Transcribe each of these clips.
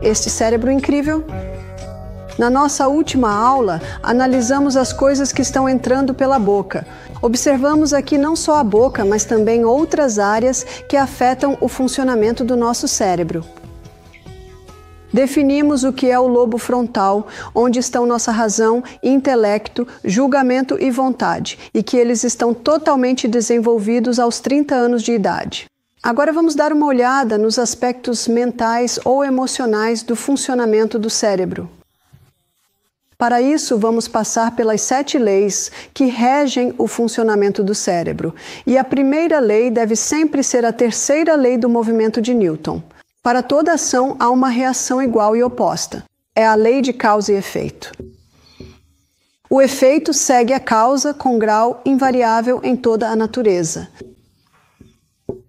este cérebro incrível? Na nossa última aula, analisamos as coisas que estão entrando pela boca. Observamos aqui não só a boca, mas também outras áreas que afetam o funcionamento do nosso cérebro. Definimos o que é o lobo frontal, onde estão nossa razão, intelecto, julgamento e vontade, e que eles estão totalmente desenvolvidos aos 30 anos de idade. Agora vamos dar uma olhada nos aspectos mentais ou emocionais do funcionamento do cérebro. Para isso, vamos passar pelas 7 leis que regem o funcionamento do cérebro. E a primeira lei deve sempre ser a terceira lei do movimento de Newton. Para toda ação, há uma reação igual e oposta. É a lei de causa e efeito. O efeito segue a causa com grau invariável em toda a natureza.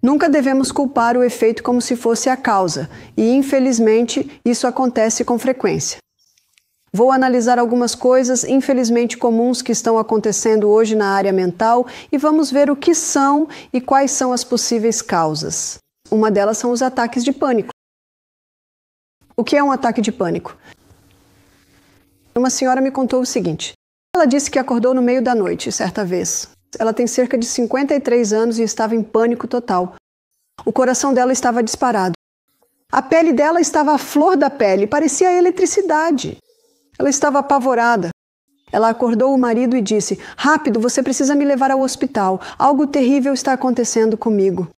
Nunca devemos culpar o efeito como se fosse a causa, e infelizmente isso acontece com frequência. Vou analisar algumas coisas infelizmente comuns que estão acontecendo hoje na área mental e vamos ver o que são e quais são as possíveis causas. Uma delas são os ataques de pânico. O que é um ataque de pânico? Uma senhora me contou o seguinte. Ela disse que acordou no meio da noite, certa vez. Ela tem cerca de 53 anos e estava em pânico total. O coração dela estava disparado. A pele dela estava à flor da pele, parecia eletricidade. Ela estava apavorada. Ela acordou o marido e disse: "Rápido, você precisa me levar ao hospital. Algo terrível está acontecendo comigo."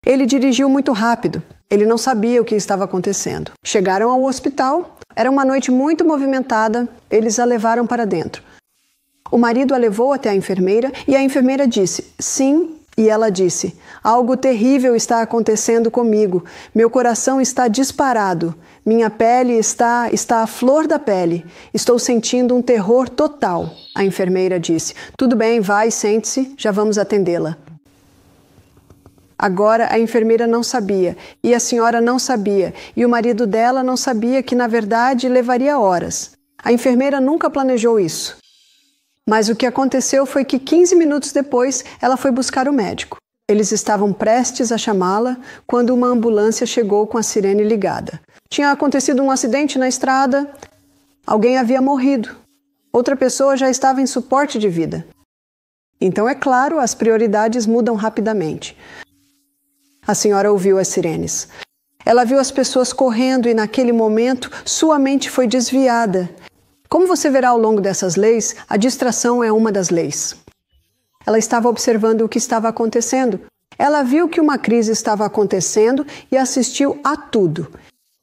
Ele dirigiu muito rápido. Ele não sabia o que estava acontecendo. Chegaram ao hospital. Era uma noite muito movimentada. Eles a levaram para dentro. O marido a levou até a enfermeira e a enfermeira disse: "Sim." E ela disse: "Algo terrível está acontecendo comigo. Meu coração está disparado. Minha pele está à flor da pele. Estou sentindo um terror total." A enfermeira disse: "Tudo bem, vai, sente-se, já vamos atendê-la." Agora a enfermeira não sabia, e a senhora não sabia, e o marido dela não sabia que, na verdade, levaria horas. A enfermeira nunca planejou isso. Mas o que aconteceu foi que 15 minutos depois ela foi buscar o médico. Eles estavam prestes a chamá-la quando uma ambulância chegou com a sirene ligada. Tinha acontecido um acidente na estrada, alguém havia morrido, outra pessoa já estava em suporte de vida. Então, é claro, as prioridades mudam rapidamente. A senhora ouviu as sirenes. Ela viu as pessoas correndo e, naquele momento, sua mente foi desviada. Como você verá ao longo dessas leis, a distração é uma das leis. Ela estava observando o que estava acontecendo. Ela viu que uma crise estava acontecendo e assistiu a tudo.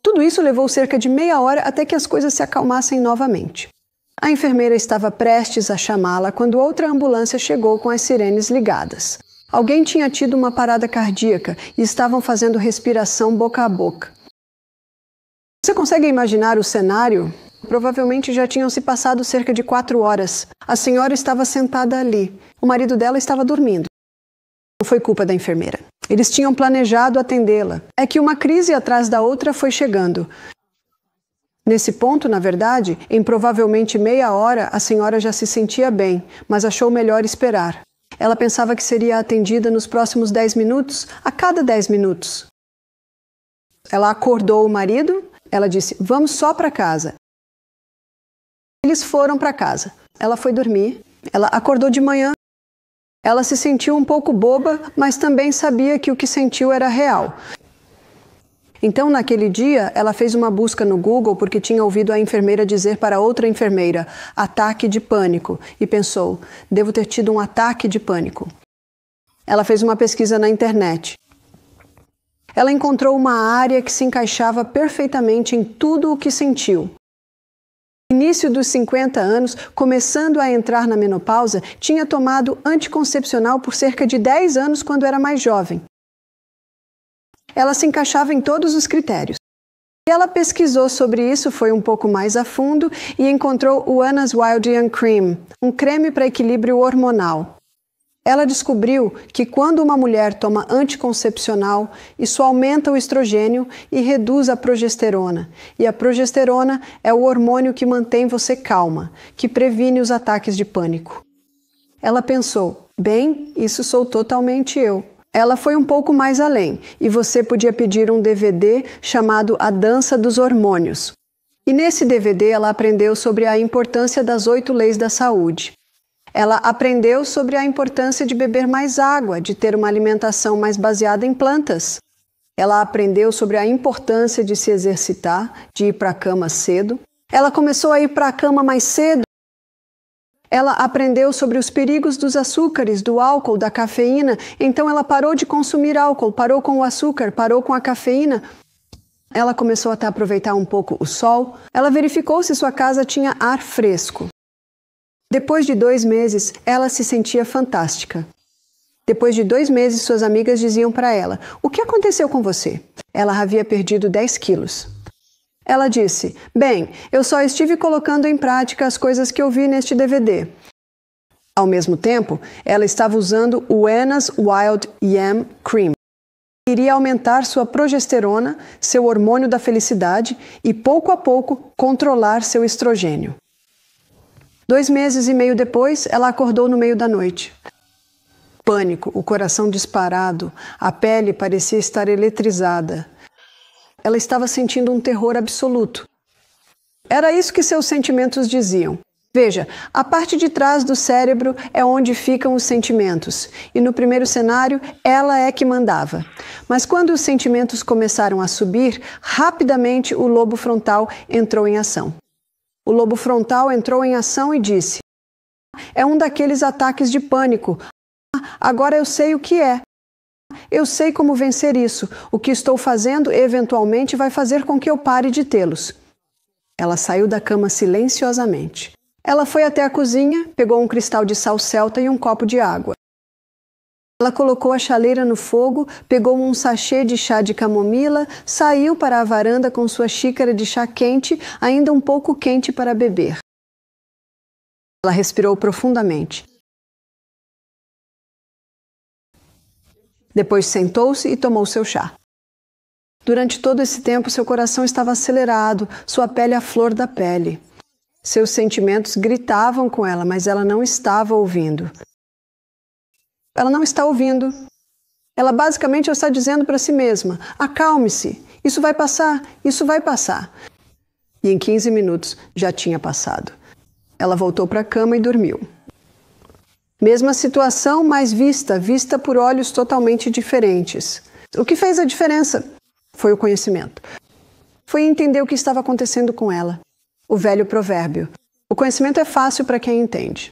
Tudo isso levou cerca de meia hora até que as coisas se acalmassem novamente. A enfermeira estava prestes a chamá-la quando outra ambulância chegou com as sirenes ligadas. Alguém tinha tido uma parada cardíaca e estavam fazendo respiração boca a boca. Você consegue imaginar o cenário? Provavelmente já tinham se passado cerca de 4 horas. A senhora estava sentada ali. O marido dela estava dormindo. Não foi culpa da enfermeira. Eles tinham planejado atendê-la. É que uma crise atrás da outra foi chegando. Nesse ponto, na verdade, em provavelmente meia hora, a senhora já se sentia bem, mas achou melhor esperar. Ela pensava que seria atendida nos próximos 10 minutos, a cada 10 minutos. Ela acordou o marido. Ela disse: "Vamos só para casa." Eles foram para casa. Ela foi dormir. Ela acordou de manhã. Ela se sentiu um pouco boba, mas também sabia que o que sentiu era real. Então, naquele dia, ela fez uma busca no Google porque tinha ouvido a enfermeira dizer para outra enfermeira: "Ataque de pânico", e pensou: "Devo ter tido um ataque de pânico." Ela fez uma pesquisa na internet. Ela encontrou uma área que se encaixava perfeitamente em tudo o que sentiu. No início dos 50 anos, começando a entrar na menopausa, tinha tomado anticoncepcional por cerca de 10 anos quando era mais jovem. Ela se encaixava em todos os critérios. Ela pesquisou sobre isso, foi um pouco mais a fundo e encontrou o Anna's Wild Young Cream, um creme para equilíbrio hormonal. Ela descobriu que quando uma mulher toma anticoncepcional, isso aumenta o estrogênio e reduz a progesterona. E a progesterona é o hormônio que mantém você calma, que previne os ataques de pânico. Ela pensou: "Bem, isso sou totalmente eu." Ela foi um pouco mais além e você podia pedir um DVD chamado A Dança dos Hormônios. E nesse DVD ela aprendeu sobre a importância das 8 leis da saúde. Ela aprendeu sobre a importância de beber mais água, de ter uma alimentação mais baseada em plantas. Ela aprendeu sobre a importância de se exercitar, de ir para a cama cedo. Ela começou a ir para a cama mais cedo. Ela aprendeu sobre os perigos dos açúcares, do álcool, da cafeína. Então ela parou de consumir álcool, parou com o açúcar, parou com a cafeína. Ela começou até a aproveitar um pouco o sol. Ela verificou se sua casa tinha ar fresco. Depois de 2 meses, ela se sentia fantástica. Depois de 2 meses, suas amigas diziam para ela: "O que aconteceu com você?" Ela havia perdido 10 quilos. Ela disse: "Bem, eu só estive colocando em prática as coisas que eu vi neste DVD." Ao mesmo tempo, ela estava usando o Anna's Wild Yam Cream. Iria aumentar sua progesterona, seu hormônio da felicidade, e pouco a pouco controlar seu estrogênio. 2 meses e meio depois, ela acordou no meio da noite. Pânico, o coração disparado, a pele parecia estar eletrizada. Ela estava sentindo um terror absoluto. Era isso que seus sentimentos diziam. Veja, a parte de trás do cérebro é onde ficam os sentimentos, e no primeiro cenário, ela é que mandava. Mas quando os sentimentos começaram a subir, rapidamente o lobo frontal entrou em ação. O lobo frontal entrou em ação e disse: "É um daqueles ataques de pânico. Agora eu sei o que é. Eu sei como vencer isso. O que estou fazendo eventualmente vai fazer com que eu pare de tê-los." Ela saiu da cama silenciosamente. Ela foi até a cozinha, pegou um cristal de sal celta e um copo de água. Ela colocou a chaleira no fogo, pegou um sachê de chá de camomila, saiu para a varanda com sua xícara de chá quente, ainda um pouco quente para beber. Ela respirou profundamente. Depois sentou-se e tomou seu chá. Durante todo esse tempo, seu coração estava acelerado, sua pele à flor da pele. Seus sentimentos gritavam com ela, mas ela não estava ouvindo. Ela não está ouvindo. Ela basicamente está dizendo para si mesma: "Acalme-se, isso vai passar, isso vai passar." E em 15 minutos já tinha passado. Ela voltou para a cama e dormiu. Mesma situação, mas vista por olhos totalmente diferentes. O que fez a diferença foi o conhecimento. Foi entender o que estava acontecendo com ela. O velho provérbio: o conhecimento é fácil para quem entende.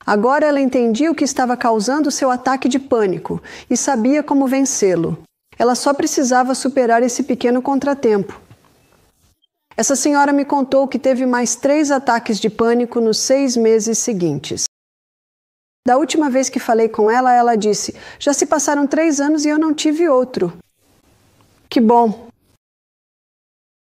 Agora ela entendia o que estava causando seu ataque de pânico e sabia como vencê-lo. Ela só precisava superar esse pequeno contratempo. Essa senhora me contou que teve mais 3 ataques de pânico nos 6 meses seguintes. Da última vez que falei com ela, ela disse: "Já se passaram 3 anos e eu não tive outro." Que bom!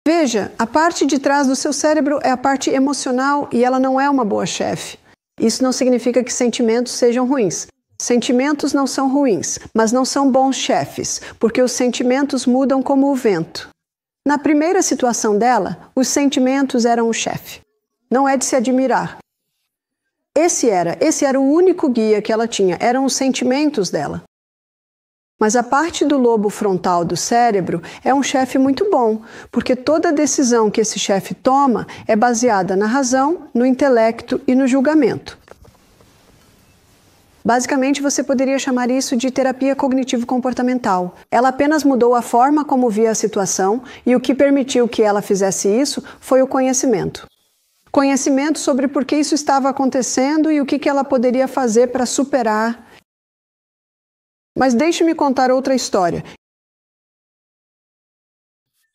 Veja, a parte de trás do seu cérebro é a parte emocional e ela não é uma boa chefe. Isso não significa que sentimentos sejam ruins. Sentimentos não são ruins, mas não são bons chefes, porque os sentimentos mudam como o vento. Na primeira situação dela, os sentimentos eram o chefe. Não é de se admirar. Esse era o único guia que ela tinha, eram os sentimentos dela. Mas a parte do lobo frontal do cérebro é um chefe muito bom, porque toda decisão que esse chefe toma é baseada na razão, no intelecto e no julgamento. Basicamente, você poderia chamar isso de terapia cognitivo-comportamental. Ela apenas mudou a forma como via a situação e o que permitiu que ela fizesse isso foi o conhecimento. Conhecimento sobre por que isso estava acontecendo e o que ela poderia fazer para superar. Mas deixe-me contar outra história.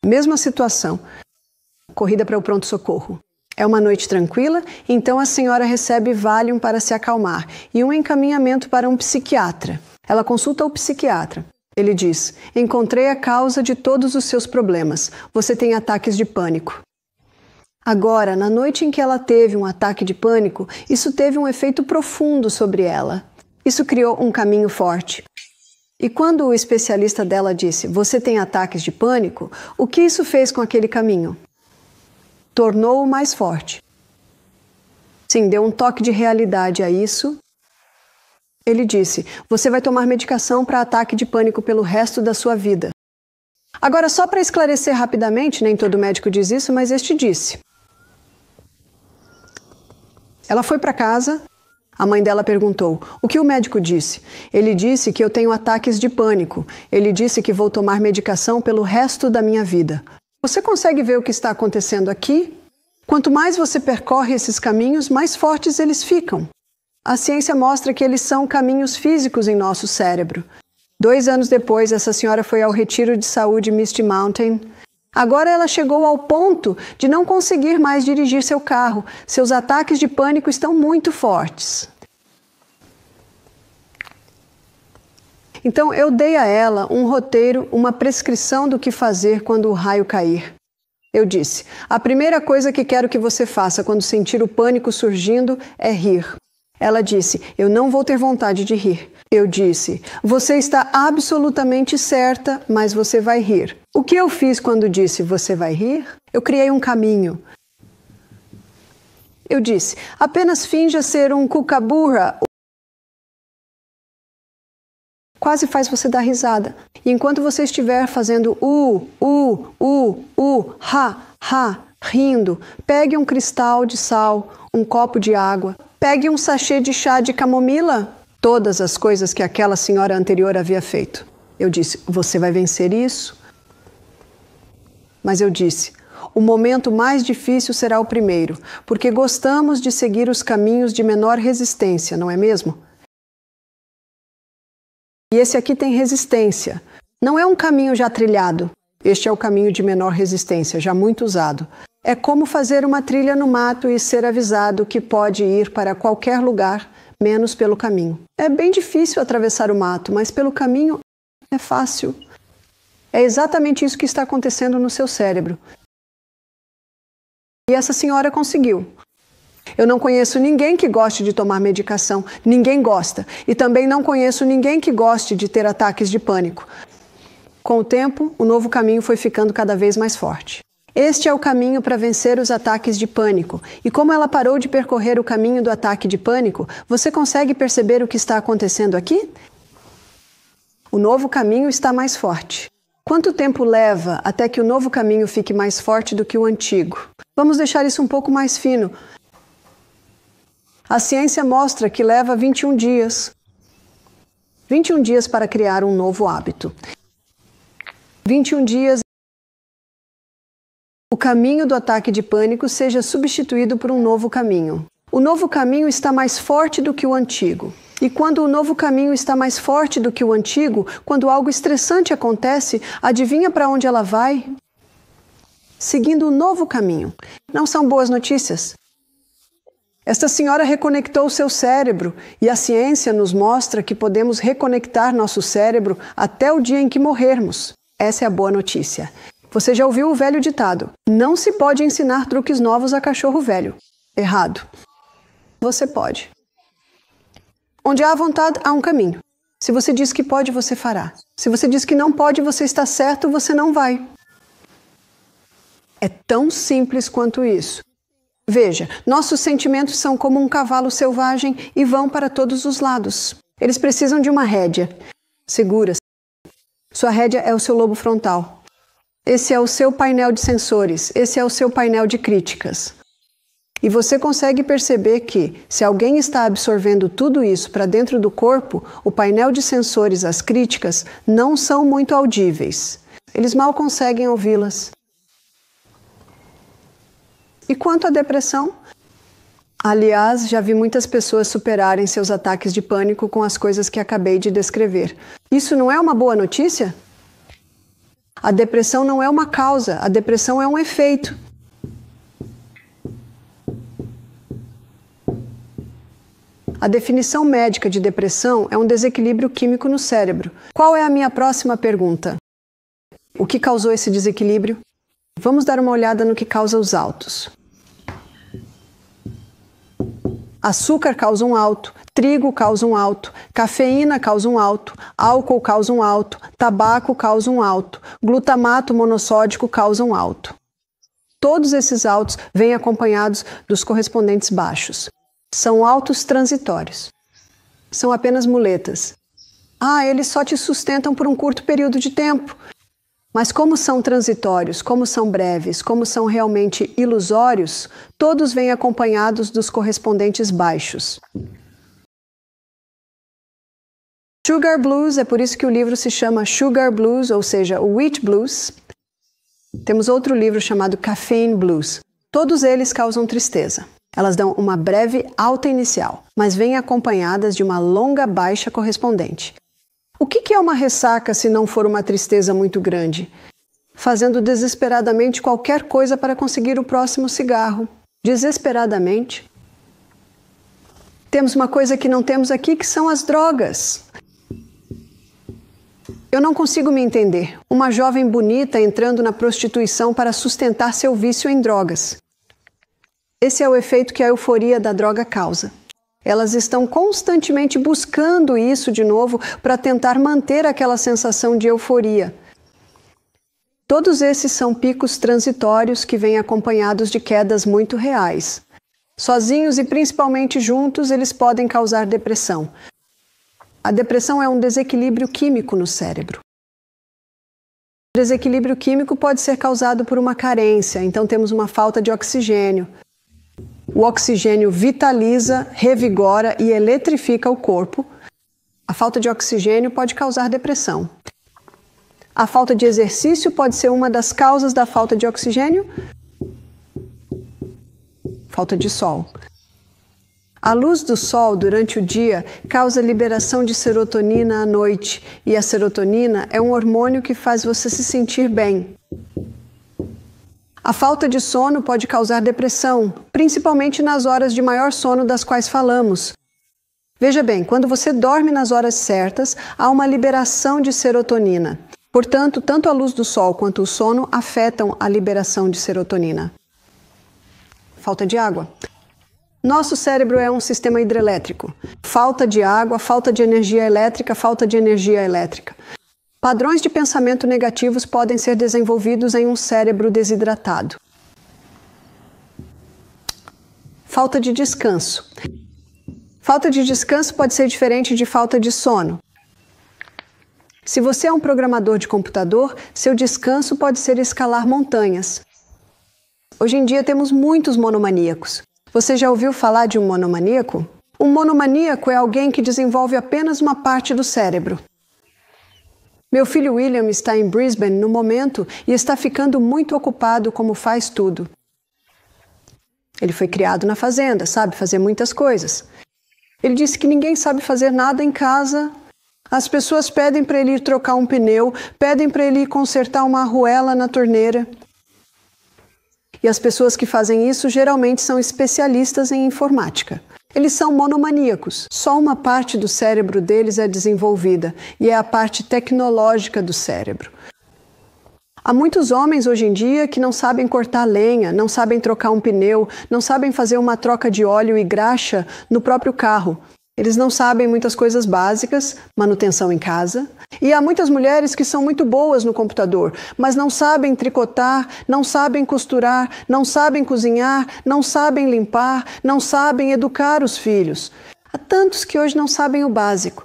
Mesma situação. Corrida para o pronto-socorro. É uma noite tranquila, então a senhora recebe Valium para se acalmar e um encaminhamento para um psiquiatra. Ela consulta o psiquiatra. Ele diz: "Encontrei a causa de todos os seus problemas. Você tem ataques de pânico." Agora, na noite em que ela teve um ataque de pânico, isso teve um efeito profundo sobre ela. Isso criou um caminho forte. E quando o especialista dela disse: "Você tem ataques de pânico?", o que isso fez com aquele caminho? Tornou-o mais forte. Sim, deu um toque de realidade a isso. Ele disse: você vai tomar medicação para ataque de pânico pelo resto da sua vida. Agora, só para esclarecer rapidamente, nem todo médico diz isso, mas este disse. Ela foi para casa, a mãe dela perguntou: o que o médico disse? Ele disse que eu tenho ataques de pânico. Ele disse que vou tomar medicação pelo resto da minha vida. Você consegue ver o que está acontecendo aqui? Quanto mais você percorre esses caminhos, mais fortes eles ficam. A ciência mostra que eles são caminhos físicos em nosso cérebro. 2 anos depois, essa senhora foi ao retiro de saúde Misty Mountain. Agora ela chegou ao ponto de não conseguir mais dirigir seu carro. Seus ataques de pânico estão muito fortes. Então eu dei a ela um roteiro, uma prescrição do que fazer quando o raio cair. Eu disse: a primeira coisa que quero que você faça quando sentir o pânico surgindo é rir. Ela disse: eu não vou ter vontade de rir. Eu disse: você está absolutamente certa, mas você vai rir. O que eu fiz quando disse você vai rir? Eu criei um caminho. Eu disse: apenas finja ser um cucaburra. Quase faz você dar risada. E enquanto você estiver fazendo ha, rindo, pegue um cristal de sal, um copo de água, pegue um sachê de chá de camomila. Todas as coisas que aquela senhora anterior havia feito. Eu disse: você vai vencer isso? Mas eu disse: o momento mais difícil será o primeiro, porque gostamos de seguir os caminhos de menor resistência, não é mesmo? E esse aqui tem resistência. Não é um caminho já trilhado. Este é o caminho de menor resistência, já muito usado. É como fazer uma trilha no mato e ser avisado que pode ir para qualquer lugar, menos pelo caminho. É bem difícil atravessar o mato, mas pelo caminho é fácil. É exatamente isso que está acontecendo no seu cérebro. E essa senhora conseguiu. Eu não conheço ninguém que goste de tomar medicação. Ninguém gosta. E também não conheço ninguém que goste de ter ataques de pânico. Com o tempo, o novo caminho foi ficando cada vez mais forte. Este é o caminho para vencer os ataques de pânico. E como ela parou de percorrer o caminho do ataque de pânico, você consegue perceber o que está acontecendo aqui? O novo caminho está mais forte. Quanto tempo leva até que o novo caminho fique mais forte do que o antigo? Vamos deixar isso um pouco mais fino. A ciência mostra que leva 21 dias. 21 dias para criar um novo hábito. 21 dias o caminho do ataque de pânico seja substituído por um novo caminho. O novo caminho está mais forte do que o antigo. E quando o novo caminho está mais forte do que o antigo, quando algo estressante acontece, adivinha para onde ela vai? Seguindo o novo caminho. Não são boas notícias? Esta senhora reconectou o seu cérebro e a ciência nos mostra que podemos reconectar nosso cérebro até o dia em que morrermos. Essa é a boa notícia. Você já ouviu o velho ditado: não se pode ensinar truques novos a cachorro velho. Errado. Você pode. Onde há vontade, há um caminho. Se você diz que pode, você fará. Se você diz que não pode, você está certo, você não vai. É tão simples quanto isso. Veja, nossos sentimentos são como um cavalo selvagem e vão para todos os lados. Eles precisam de uma rédea. Segura-se. Sua rédea é o seu lobo frontal. Esse é o seu painel de sensores. Esse é o seu painel de críticas. E você consegue perceber que, se alguém está absorvendo tudo isso para dentro do corpo, o painel de sensores, as críticas, não são muito audíveis. Eles mal conseguem ouvi-las. E quanto à depressão? Aliás, já vi muitas pessoas superarem seus ataques de pânico com as coisas que acabei de descrever. Isso não é uma boa notícia? A depressão não é uma causa, a depressão é um efeito. A definição médica de depressão é um desequilíbrio químico no cérebro. Qual é a minha próxima pergunta? O que causou esse desequilíbrio? Vamos dar uma olhada no que causa os altos. Açúcar causa um alto, trigo causa um alto, cafeína causa um alto, álcool causa um alto, tabaco causa um alto, glutamato monossódico causa um alto. Todos esses altos vêm acompanhados dos correspondentes baixos. São altos transitórios. são apenas muletas. Eles só te sustentam por um curto período de tempo. Mas como são transitórios, como são breves, como são realmente ilusórios, todos vêm acompanhados dos correspondentes baixos. Sugar Blues, é por isso que o livro se chama Sugar Blues, ou seja, o Wheat Blues. Temos outro livro chamado Caffeine Blues. Todos eles causam tristeza. Elas dão uma breve alta inicial, mas vêm acompanhadas de uma longa baixa correspondente. O que é uma ressaca se não for uma tristeza muito grande? Fazendo desesperadamente qualquer coisa para conseguir o próximo cigarro. Desesperadamente. Temos uma coisa que não temos aqui, que são as drogas. Eu não consigo me entender. Uma jovem bonita entrando na prostituição para sustentar seu vício em drogas. Esse é o efeito que a euforia da droga causa. Elas estão constantemente buscando isso de novo para tentar manter aquela sensação de euforia. Todos esses são picos transitórios que vêm acompanhados de quedas muito reais. Sozinhos e principalmente juntos, eles podem causar depressão. A depressão é um desequilíbrio químico no cérebro. O desequilíbrio químico pode ser causado por uma carência, então temos uma falta de oxigênio. O oxigênio vitaliza, revigora e eletrifica o corpo. A falta de oxigênio pode causar depressão. A falta de exercício pode ser uma das causas da falta de oxigênio. Falta de sol. A luz do sol durante o dia causa liberação de serotonina à noite, e a serotonina é um hormônio que faz você se sentir bem. A falta de sono pode causar depressão, principalmente nas horas de maior sono das quais falamos. Veja bem, quando você dorme nas horas certas, há uma liberação de serotonina. Portanto, tanto a luz do sol quanto o sono afetam a liberação de serotonina. Falta de água. Nosso cérebro é um sistema hidrelétrico. Falta de água, falta de energia elétrica, falta de energia elétrica. Padrões de pensamento negativos podem ser desenvolvidos em um cérebro desidratado. Falta de descanso. Falta de descanso pode ser diferente de falta de sono. Se você é um programador de computador, seu descanso pode ser escalar montanhas. Hoje em dia temos muitos monomaníacos. Você já ouviu falar de um monomaníaco? Um monomaníaco é alguém que desenvolve apenas uma parte do cérebro. Meu filho William está em Brisbane no momento e está ficando muito ocupado como faz tudo. Ele foi criado na fazenda, sabe fazer muitas coisas. Ele disse que ninguém sabe fazer nada em casa. As pessoas pedem para ele ir trocar um pneu, pedem para ele ir consertar uma arruela na torneira. E as pessoas que fazem isso geralmente são especialistas em informática. Eles são monomaníacos. Só uma parte do cérebro deles é desenvolvida, e é a parte tecnológica do cérebro. Há muitos homens hoje em dia que não sabem cortar lenha, não sabem trocar um pneu, não sabem fazer uma troca de óleo e graxa no próprio carro. Eles não sabem muitas coisas básicas, manutenção em casa. E há muitas mulheres que são muito boas no computador, mas não sabem tricotar, não sabem costurar, não sabem cozinhar, não sabem limpar, não sabem educar os filhos. Há tantos que hoje não sabem o básico.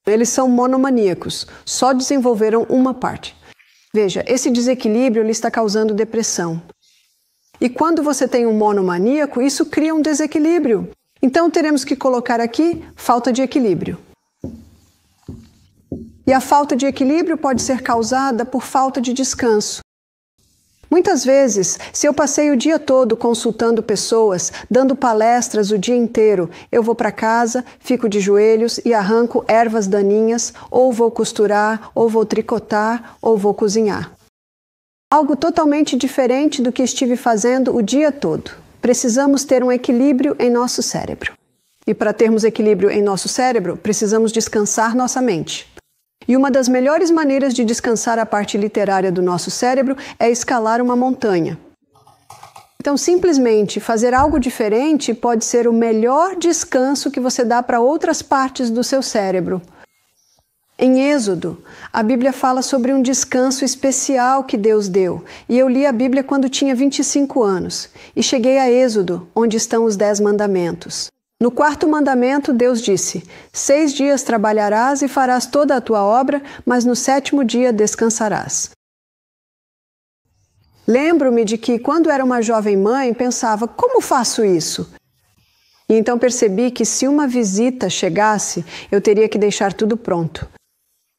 Eles são monomaníacos, só desenvolveram uma parte. Veja, esse desequilíbrio lhe está causando depressão. E quando você tem um monomaníaco, isso cria um desequilíbrio. Então teremos que colocar aqui falta de equilíbrio. E a falta de equilíbrio pode ser causada por falta de descanso. Muitas vezes, se eu passei o dia todo consultando pessoas, dando palestras o dia inteiro, eu vou para casa, fico de joelhos e arranco ervas daninhas, ou vou costurar, ou vou tricotar, ou vou cozinhar. Algo totalmente diferente do que estive fazendo o dia todo. Precisamos ter um equilíbrio em nosso cérebro. E para termos equilíbrio em nosso cérebro, precisamos descansar nossa mente. E uma das melhores maneiras de descansar a parte literária do nosso cérebro é escalar uma montanha. Então, simplesmente fazer algo diferente pode ser o melhor descanso que você dá para outras partes do seu cérebro. Em Êxodo, a Bíblia fala sobre um descanso especial que Deus deu. E eu li a Bíblia quando tinha 25 anos. E cheguei a Êxodo, onde estão os 10 mandamentos. No 4º mandamento, Deus disse: 6 dias trabalharás e farás toda a tua obra, mas no 7º dia descansarás. Lembro-me de que, quando era uma jovem mãe, pensava: como faço isso? E então percebi que, se uma visita chegasse, eu teria que deixar tudo pronto.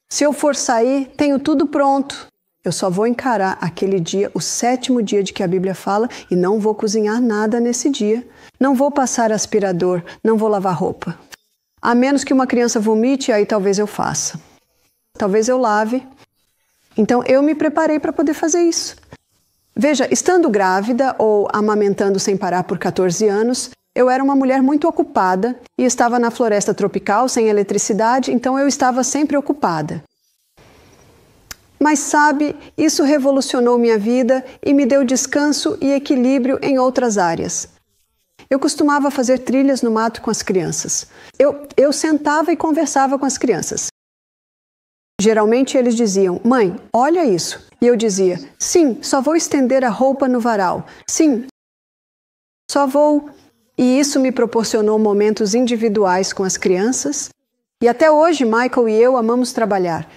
Se eu for sair, tenho tudo pronto. Eu só vou encarar aquele dia, o 7º dia de que a Bíblia fala, e não vou cozinhar nada nesse dia. Não vou passar aspirador, não vou lavar roupa. A menos que uma criança vomite, aí talvez eu faça. Talvez eu lave. Então eu me preparei para poder fazer isso. Veja, estando grávida ou amamentando sem parar por 14 anos, eu era uma mulher muito ocupada e estava na floresta tropical, sem eletricidade, então eu estava sempre ocupada. Mas sabe, isso revolucionou minha vida e me deu descanso e equilíbrio em outras áreas. Eu costumava fazer trilhas no mato com as crianças. Eu sentava e conversava com as crianças. Geralmente eles diziam: mãe, olha isso. E eu dizia: sim, só vou estender a roupa no varal. Sim, só vou. E isso me proporcionou momentos individuais com as crianças. E até hoje, Michael e eu amamos trabalhar.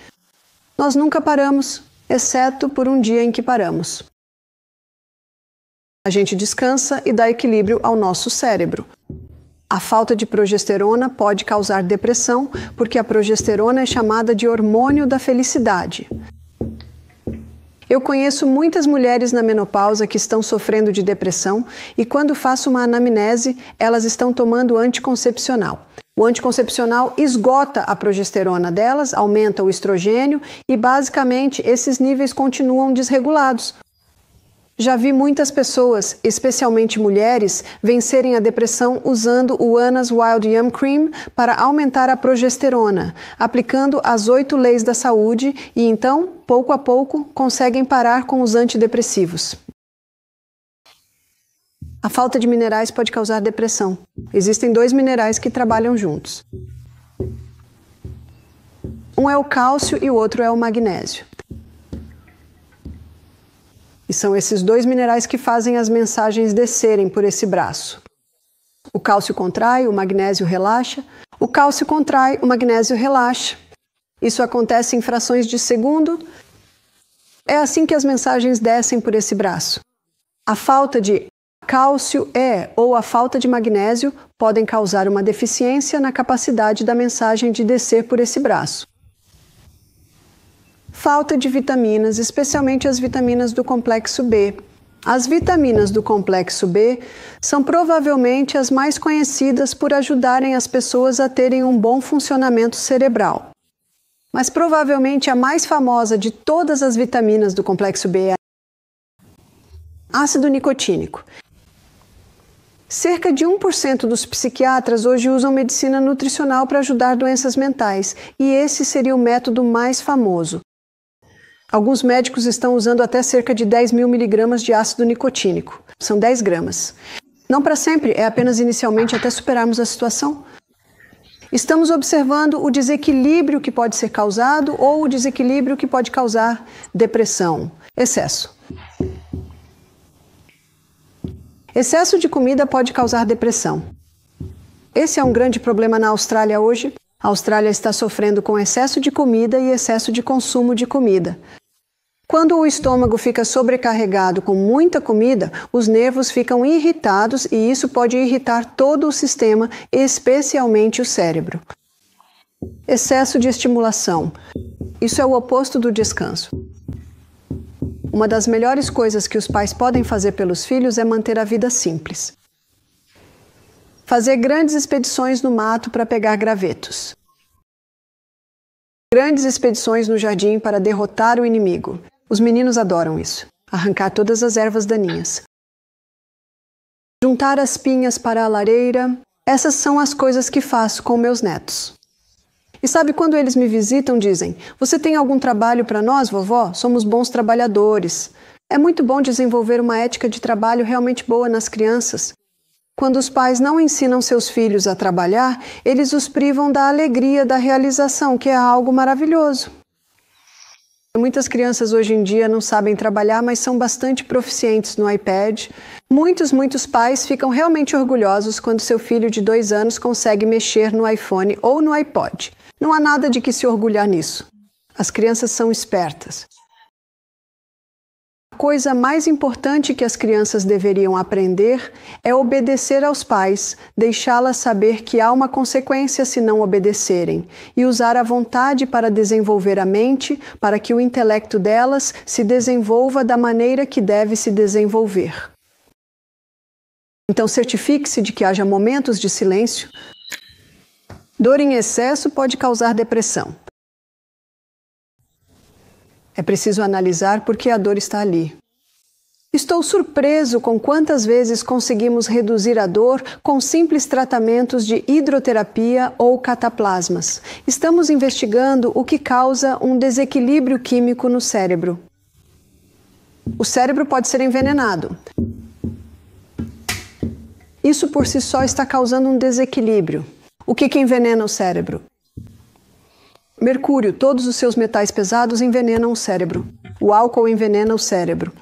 Nós nunca paramos, exceto por um dia em que paramos. A gente descansa e dá equilíbrio ao nosso cérebro. A falta de progesterona pode causar depressão, porque a progesterona é chamada de hormônio da felicidade. Eu conheço muitas mulheres na menopausa que estão sofrendo de depressão e, quando faço uma anamnese, elas estão tomando anticoncepcional. O anticoncepcional esgota a progesterona delas, aumenta o estrogênio e, basicamente, esses níveis continuam desregulados. Já vi muitas pessoas, especialmente mulheres, vencerem a depressão usando o Anna's Wild Yum Cream para aumentar a progesterona, aplicando as 8 leis da saúde e então, pouco a pouco, conseguem parar com os antidepressivos. A falta de minerais pode causar depressão. Existem 2 minerais que trabalham juntos. Um é o cálcio e o outro é o magnésio. E são esses 2 minerais que fazem as mensagens descerem por esse braço. O cálcio contrai, o magnésio relaxa. O cálcio contrai, o magnésio relaxa. Isso acontece em frações de segundo. É assim que as mensagens descem por esse braço. A falta de cálcio ou a falta de magnésio podem causar uma deficiência na capacidade da mensagem de descer por esse braço. Falta de vitaminas, especialmente as vitaminas do complexo B. As vitaminas do complexo B são provavelmente as mais conhecidas por ajudarem as pessoas a terem um bom funcionamento cerebral. Mas provavelmente a mais famosa de todas as vitaminas do complexo B é ácido nicotínico. Cerca de 1% dos psiquiatras hoje usam medicina nutricional para ajudar doenças mentais, e esse seria o método mais famoso. Alguns médicos estão usando até cerca de 10.000 miligramas de ácido nicotínico. São 10 gramas. Não para sempre, é apenas inicialmente até superarmos a situação. Estamos observando o desequilíbrio que pode ser causado ou o desequilíbrio que pode causar depressão. Excesso. Excesso de comida pode causar depressão. Esse é um grande problema na Austrália hoje. A Austrália está sofrendo com excesso de comida e excesso de consumo de comida. Quando o estômago fica sobrecarregado com muita comida, os nervos ficam irritados e isso pode irritar todo o sistema, especialmente o cérebro. Excesso de estimulação. Isso é o oposto do descanso. Uma das melhores coisas que os pais podem fazer pelos filhos é manter a vida simples. Fazer grandes expedições no mato para pegar gravetos. Grandes expedições no jardim para derrotar o inimigo. Os meninos adoram isso. Arrancar todas as ervas daninhas. Juntar as pinhas para a lareira. Essas são as coisas que faço com meus netos. E sabe, quando eles me visitam, dizem: você tem algum trabalho para nós, vovó? Somos bons trabalhadores. É muito bom desenvolver uma ética de trabalho realmente boa nas crianças. Quando os pais não ensinam seus filhos a trabalhar, eles os privam da alegria da realização, que é algo maravilhoso. Muitas crianças hoje em dia não sabem trabalhar, mas são bastante proficientes no iPad. Muitos pais ficam realmente orgulhosos quando seu filho de 2 anos consegue mexer no iPhone ou no iPod. Não há nada de que se orgulhar nisso. As crianças são espertas. A coisa mais importante que as crianças deveriam aprender é obedecer aos pais, deixá-las saber que há uma consequência se não obedecerem, e usar a vontade para desenvolver a mente, para que o intelecto delas se desenvolva da maneira que deve se desenvolver. Então, certifique-se de que haja momentos de silêncio. Dor em excesso pode causar depressão. É preciso analisar por que a dor está ali. Estou surpreso com quantas vezes conseguimos reduzir a dor com simples tratamentos de hidroterapia ou cataplasmas. Estamos investigando o que causa um desequilíbrio químico no cérebro. O cérebro pode ser envenenado. Isso por si só está causando um desequilíbrio. O que envenena o cérebro? Mercúrio, todos os seus metais pesados envenenam o cérebro. O álcool envenena o cérebro.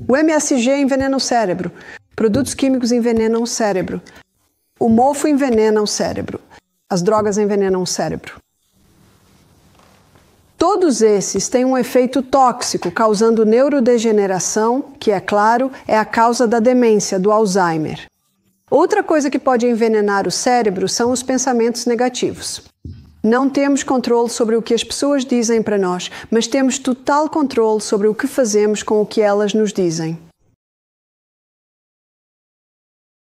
O MSG envenena o cérebro. Produtos químicos envenenam o cérebro. O mofo envenena o cérebro. As drogas envenenam o cérebro. Todos esses têm um efeito tóxico, causando neurodegeneração, que, é claro, é a causa da demência, do Alzheimer. Outra coisa que pode envenenar o cérebro são os pensamentos negativos. Não temos controle sobre o que as pessoas dizem para nós, mas temos total controle sobre o que fazemos com o que elas nos dizem.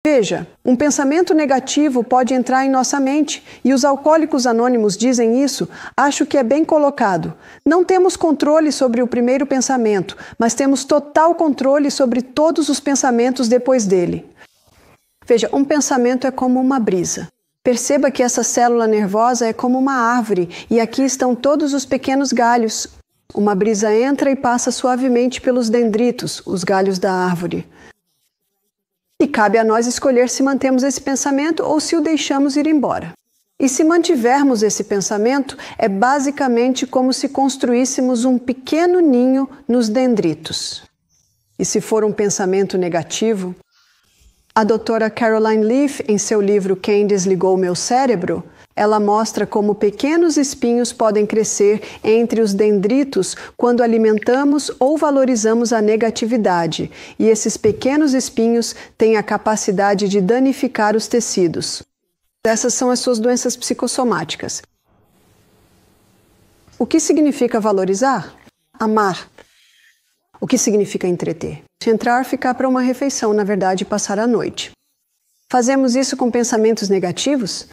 Veja, um pensamento negativo pode entrar em nossa mente, e os alcoólicos anônimos dizem isso. Acho que é bem colocado. Não temos controle sobre o primeiro pensamento, mas temos total controle sobre todos os pensamentos depois dele. Veja, um pensamento é como uma brisa. Perceba que essa célula nervosa é como uma árvore, e aqui estão todos os pequenos galhos. Uma brisa entra e passa suavemente pelos dendritos, os galhos da árvore. E cabe a nós escolher se mantemos esse pensamento ou se o deixamos ir embora. E se mantivermos esse pensamento, é basicamente como se construíssemos um pequeno ninho nos dendritos. E se for um pensamento negativo, a doutora Caroline Leaf, em seu livro Quem Desligou Meu Cérebro, ela mostra como pequenos espinhos podem crescer entre os dendritos quando alimentamos ou valorizamos a negatividade, e esses pequenos espinhos têm a capacidade de danificar os tecidos. Essas são as suas doenças psicossomáticas. O que significa valorizar? Amar. O que significa entreter? Entrar, ficar para uma refeição, na verdade, passar a noite. Fazemos isso com pensamentos negativos?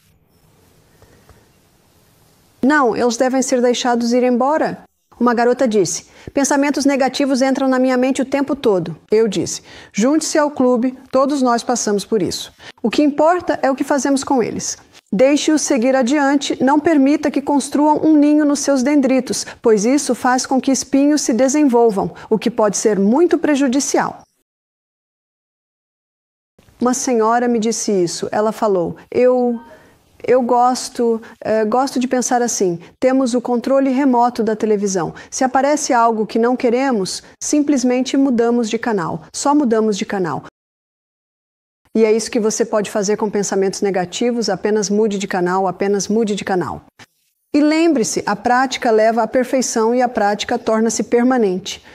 Não, eles devem ser deixados ir embora. Uma garota disse, pensamentos negativos entram na minha mente o tempo todo. Eu disse, junte-se ao clube, todos nós passamos por isso. O que importa é o que fazemos com eles. Deixe-os seguir adiante, não permita que construam um ninho nos seus dendritos, pois isso faz com que espinhos se desenvolvam, o que pode ser muito prejudicial. Uma senhora me disse isso. Ela falou, eu gosto de pensar assim, temos o controle remoto da televisão. Se aparece algo que não queremos, simplesmente mudamos de canal, só mudamos de canal. E é isso que você pode fazer com pensamentos negativos, apenas mude de canal, apenas mude de canal. E lembre-se, a prática leva à perfeição e a prática torna-se permanente.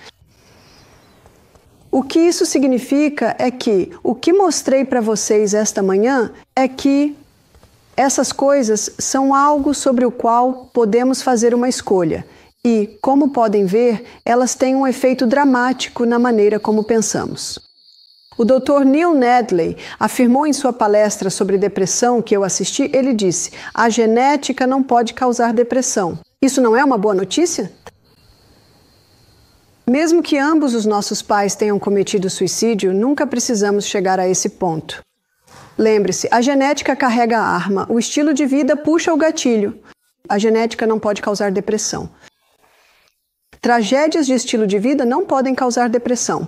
O que isso significa é que o que mostrei para vocês esta manhã é que essas coisas são algo sobre o qual podemos fazer uma escolha. E, como podem ver, elas têm um efeito dramático na maneira como pensamos. O Dr. Neil Nedley afirmou em sua palestra sobre depressão que eu assisti, ele disse, a genética não pode causar depressão. Isso não é uma boa notícia? Mesmo que ambos os nossos pais tenham cometido suicídio, nunca precisamos chegar a esse ponto. Lembre-se, a genética carrega a arma, o estilo de vida puxa o gatilho. A genética não pode causar depressão. Tragédias de estilo de vida não podem causar depressão.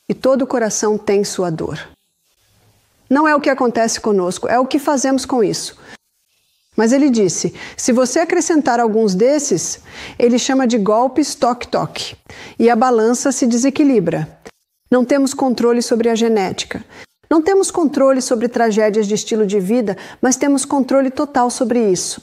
E todo coração tem sua dor. Não é o que acontece conosco, é o que fazemos com isso. Mas ele disse, se você acrescentar alguns desses, ele chama de golpes toque-toque, e a balança se desequilibra. Não temos controle sobre a genética. Não temos controle sobre tragédias de estilo de vida, mas temos controle total sobre isso.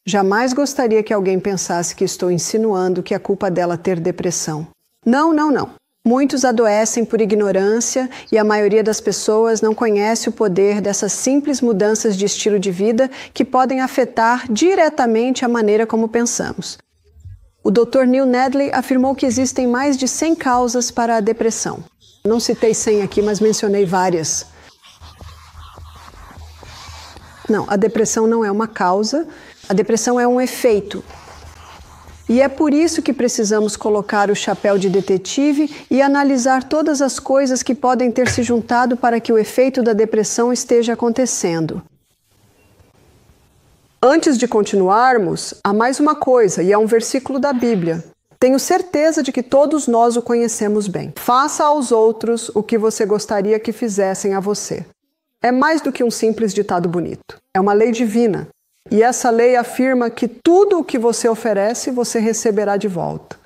Jamais gostaria que alguém pensasse que estou insinuando que é culpa dela ter depressão. Não, não, não. Muitos adoecem por ignorância e a maioria das pessoas não conhece o poder dessas simples mudanças de estilo de vida que podem afetar diretamente a maneira como pensamos. O Dr. Neil Nedley afirmou que existem mais de 100 causas para a depressão. Não citei 100 aqui, mas mencionei várias. Não, a depressão não é uma causa, a depressão é um efeito. E é por isso que precisamos colocar o chapéu de detetive e analisar todas as coisas que podem ter se juntado para que o efeito da depressão esteja acontecendo. Antes de continuarmos, há mais uma coisa, e é um versículo da Bíblia. Tenho certeza de que todos nós o conhecemos bem. Faça aos outros o que você gostaria que fizessem a você. É mais do que um simples ditado bonito. É uma lei divina. E essa lei afirma que tudo o que você oferece, você receberá de volta.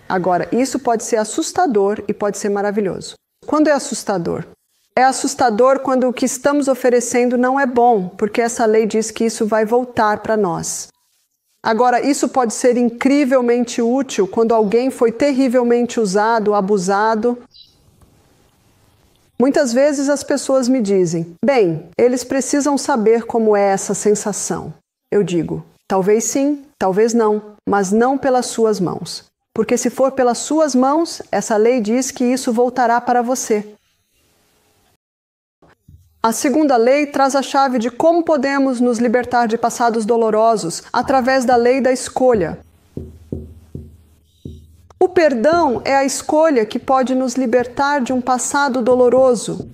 Agora, isso pode ser assustador e pode ser maravilhoso. Quando é assustador? É assustador quando o que estamos oferecendo não é bom, porque essa lei diz que isso vai voltar para nós. Agora, isso pode ser incrivelmente útil quando alguém foi terrivelmente usado, abusado. Muitas vezes as pessoas me dizem, bem, eles precisam saber como é essa sensação. Eu digo, talvez sim, talvez não, mas não pelas suas mãos. Porque se for pelas suas mãos, essa lei diz que isso voltará para você. A segunda lei traz a chave de como podemos nos libertar de passados dolorosos através da lei da escolha. O perdão é a escolha que pode nos libertar de um passado doloroso.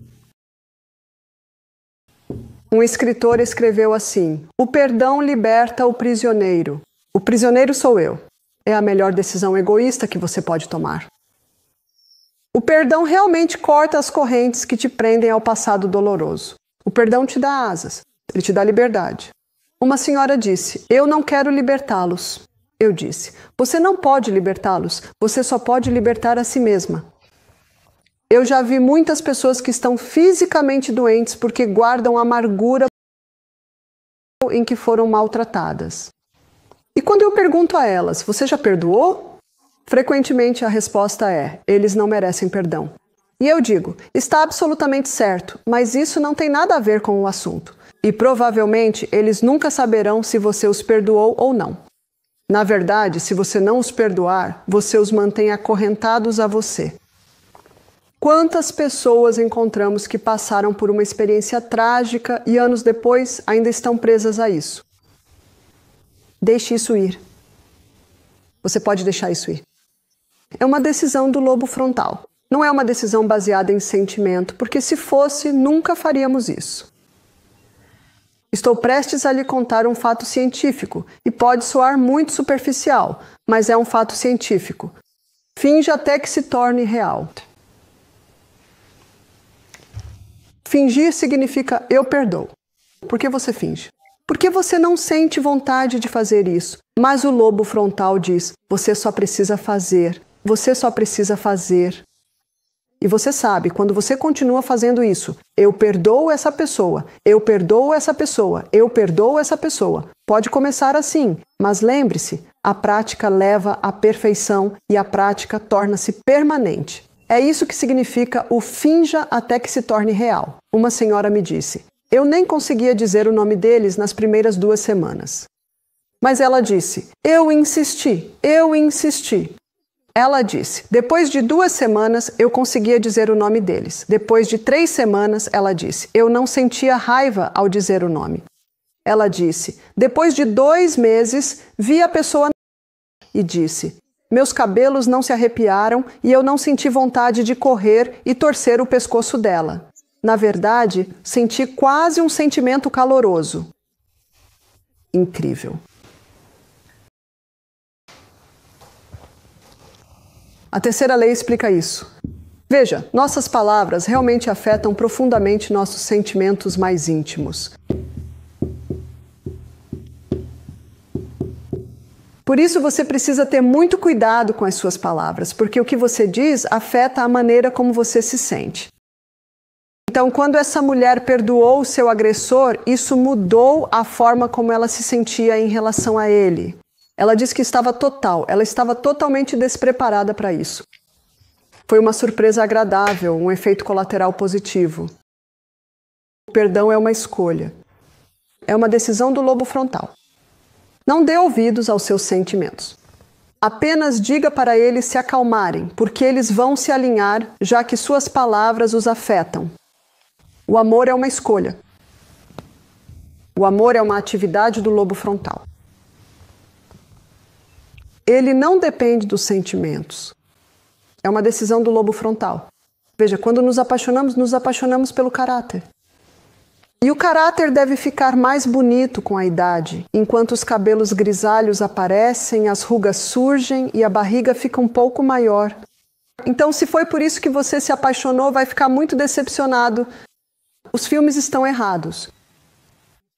Um escritor escreveu assim: o perdão liberta o prisioneiro. O prisioneiro sou eu. É a melhor decisão egoísta que você pode tomar. O perdão realmente corta as correntes que te prendem ao passado doloroso. O perdão te dá asas, ele te dá liberdade. Uma senhora disse, eu não quero libertá-los. Eu disse, você não pode libertá-los, você só pode libertar a si mesma. Eu já vi muitas pessoas que estão fisicamente doentes porque guardam amargura em que foram maltratadas. E quando eu pergunto a elas, você já perdoou? Frequentemente a resposta é, eles não merecem perdão. E eu digo, está absolutamente certo, mas isso não tem nada a ver com o assunto. E provavelmente eles nunca saberão se você os perdoou ou não. Na verdade, se você não os perdoar, você os mantém acorrentados a você. Quantas pessoas encontramos que passaram por uma experiência trágica e anos depois ainda estão presas a isso? Deixe isso ir. Você pode deixar isso ir. É uma decisão do lobo frontal. Não é uma decisão baseada em sentimento, porque se fosse, nunca faríamos isso. Estou prestes a lhe contar um fato científico, e pode soar muito superficial, mas é um fato científico. Finja até que se torne real. Fingir significa eu perdoo. Por que você finge? Porque você não sente vontade de fazer isso, mas o lobo frontal diz, você só precisa fazer, você só precisa fazer. E você sabe, quando você continua fazendo isso, eu perdoo essa pessoa, eu perdoo essa pessoa, eu perdoo essa pessoa. Pode começar assim, mas lembre-se, a prática leva à perfeição e a prática torna-se permanente. É isso que significa o finja até que se torne real. Uma senhora me disse, eu nem conseguia dizer o nome deles nas primeiras 2 semanas. Mas ela disse, eu insisti, eu insisti. Ela disse, depois de 2 semanas eu conseguia dizer o nome deles. Depois de 3 semanas, ela disse, eu não sentia raiva ao dizer o nome. Ela disse, depois de 2 meses, vi a pessoa e disse, meus cabelos não se arrepiaram e eu não senti vontade de correr e torcer o pescoço dela. Na verdade, senti quase um sentimento caloroso. Incrível. A terceira lei explica isso. Veja, nossas palavras realmente afetam profundamente nossos sentimentos mais íntimos. Por isso você precisa ter muito cuidado com as suas palavras, porque o que você diz afeta a maneira como você se sente. Então, quando essa mulher perdoou o seu agressor, isso mudou a forma como ela se sentia em relação a ele. Ela disse que ela estava totalmente despreparada para isso. Foi uma surpresa agradável, um efeito colateral positivo. O perdão é uma escolha. É uma decisão do lobo frontal. Não dê ouvidos aos seus sentimentos. Apenas diga para eles se acalmarem, porque eles vão se alinhar, já que suas palavras os afetam. O amor é uma escolha. O amor é uma atividade do lobo frontal. Ele não depende dos sentimentos. É uma decisão do lobo frontal. Veja, quando nos apaixonamos pelo caráter. E o caráter deve ficar mais bonito com a idade, enquanto os cabelos grisalhos aparecem, as rugas surgem e a barriga fica um pouco maior. Então, se foi por isso que você se apaixonou, vai ficar muito decepcionado. Os filmes estão errados.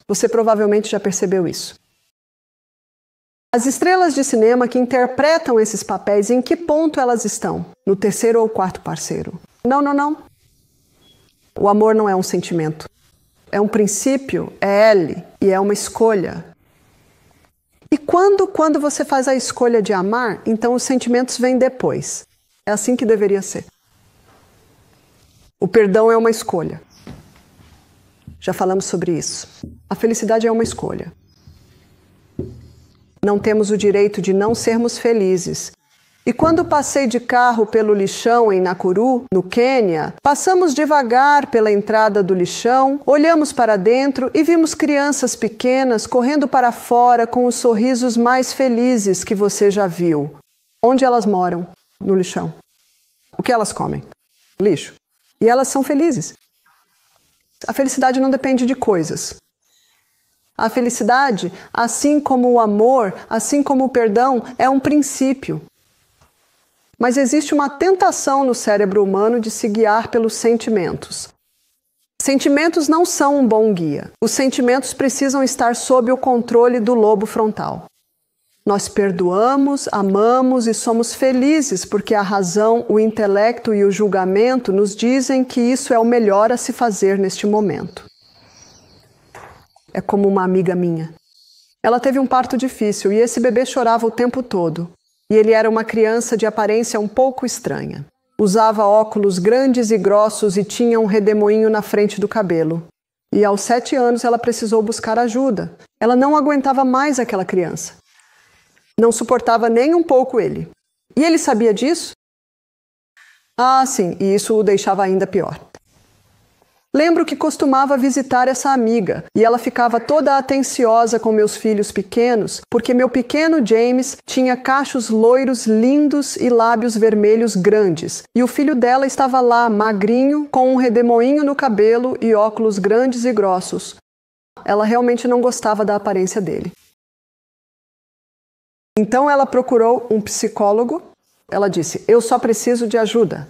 Você provavelmente já percebeu isso. As estrelas de cinema que interpretam esses papéis, em que ponto elas estão? No terceiro ou quarto parceiro? Não. O amor não é um sentimento. É um princípio, é L, e é uma escolha. E quando você faz a escolha de amar, então os sentimentos vêm depois. É assim que deveria ser. O perdão é uma escolha. Já falamos sobre isso. A felicidade é uma escolha. Não temos o direito de não sermos felizes. E quando passei de carro pelo lixão em Nakuru, no Quênia, passamos devagar pela entrada do lixão, olhamos para dentro e vimos crianças pequenas correndo para fora com os sorrisos mais felizes que você já viu. Onde elas moram? No lixão. O que elas comem? Lixo. E elas são felizes. A felicidade não depende de coisas. A felicidade, assim como o amor, assim como o perdão, é um princípio. Mas existe uma tentação no cérebro humano de se guiar pelos sentimentos. Sentimentos não são um bom guia. Os sentimentos precisam estar sob o controle do lobo frontal. Nós perdoamos, amamos e somos felizes porque a razão, o intelecto e o julgamento nos dizem que isso é o melhor a se fazer neste momento. É como uma amiga minha. Ela teve um parto difícil e esse bebê chorava o tempo todo. E ele era uma criança de aparência um pouco estranha. Usava óculos grandes e grossos e tinha um redemoinho na frente do cabelo. E aos 7 anos ela precisou buscar ajuda. Ela não aguentava mais aquela criança. Não suportava nem um pouco ele. E ele sabia disso? Ah, sim, e isso o deixava ainda pior. Lembro que costumava visitar essa amiga e ela ficava toda atenciosa com meus filhos pequenos, porque meu pequeno James tinha cachos loiros lindos e lábios vermelhos grandes, e o filho dela estava lá, magrinho, com um redemoinho no cabelo e óculos grandes e grossos. Ela realmente não gostava da aparência dele. Então ela procurou um psicólogo. Ela disse: "Eu só preciso de ajuda."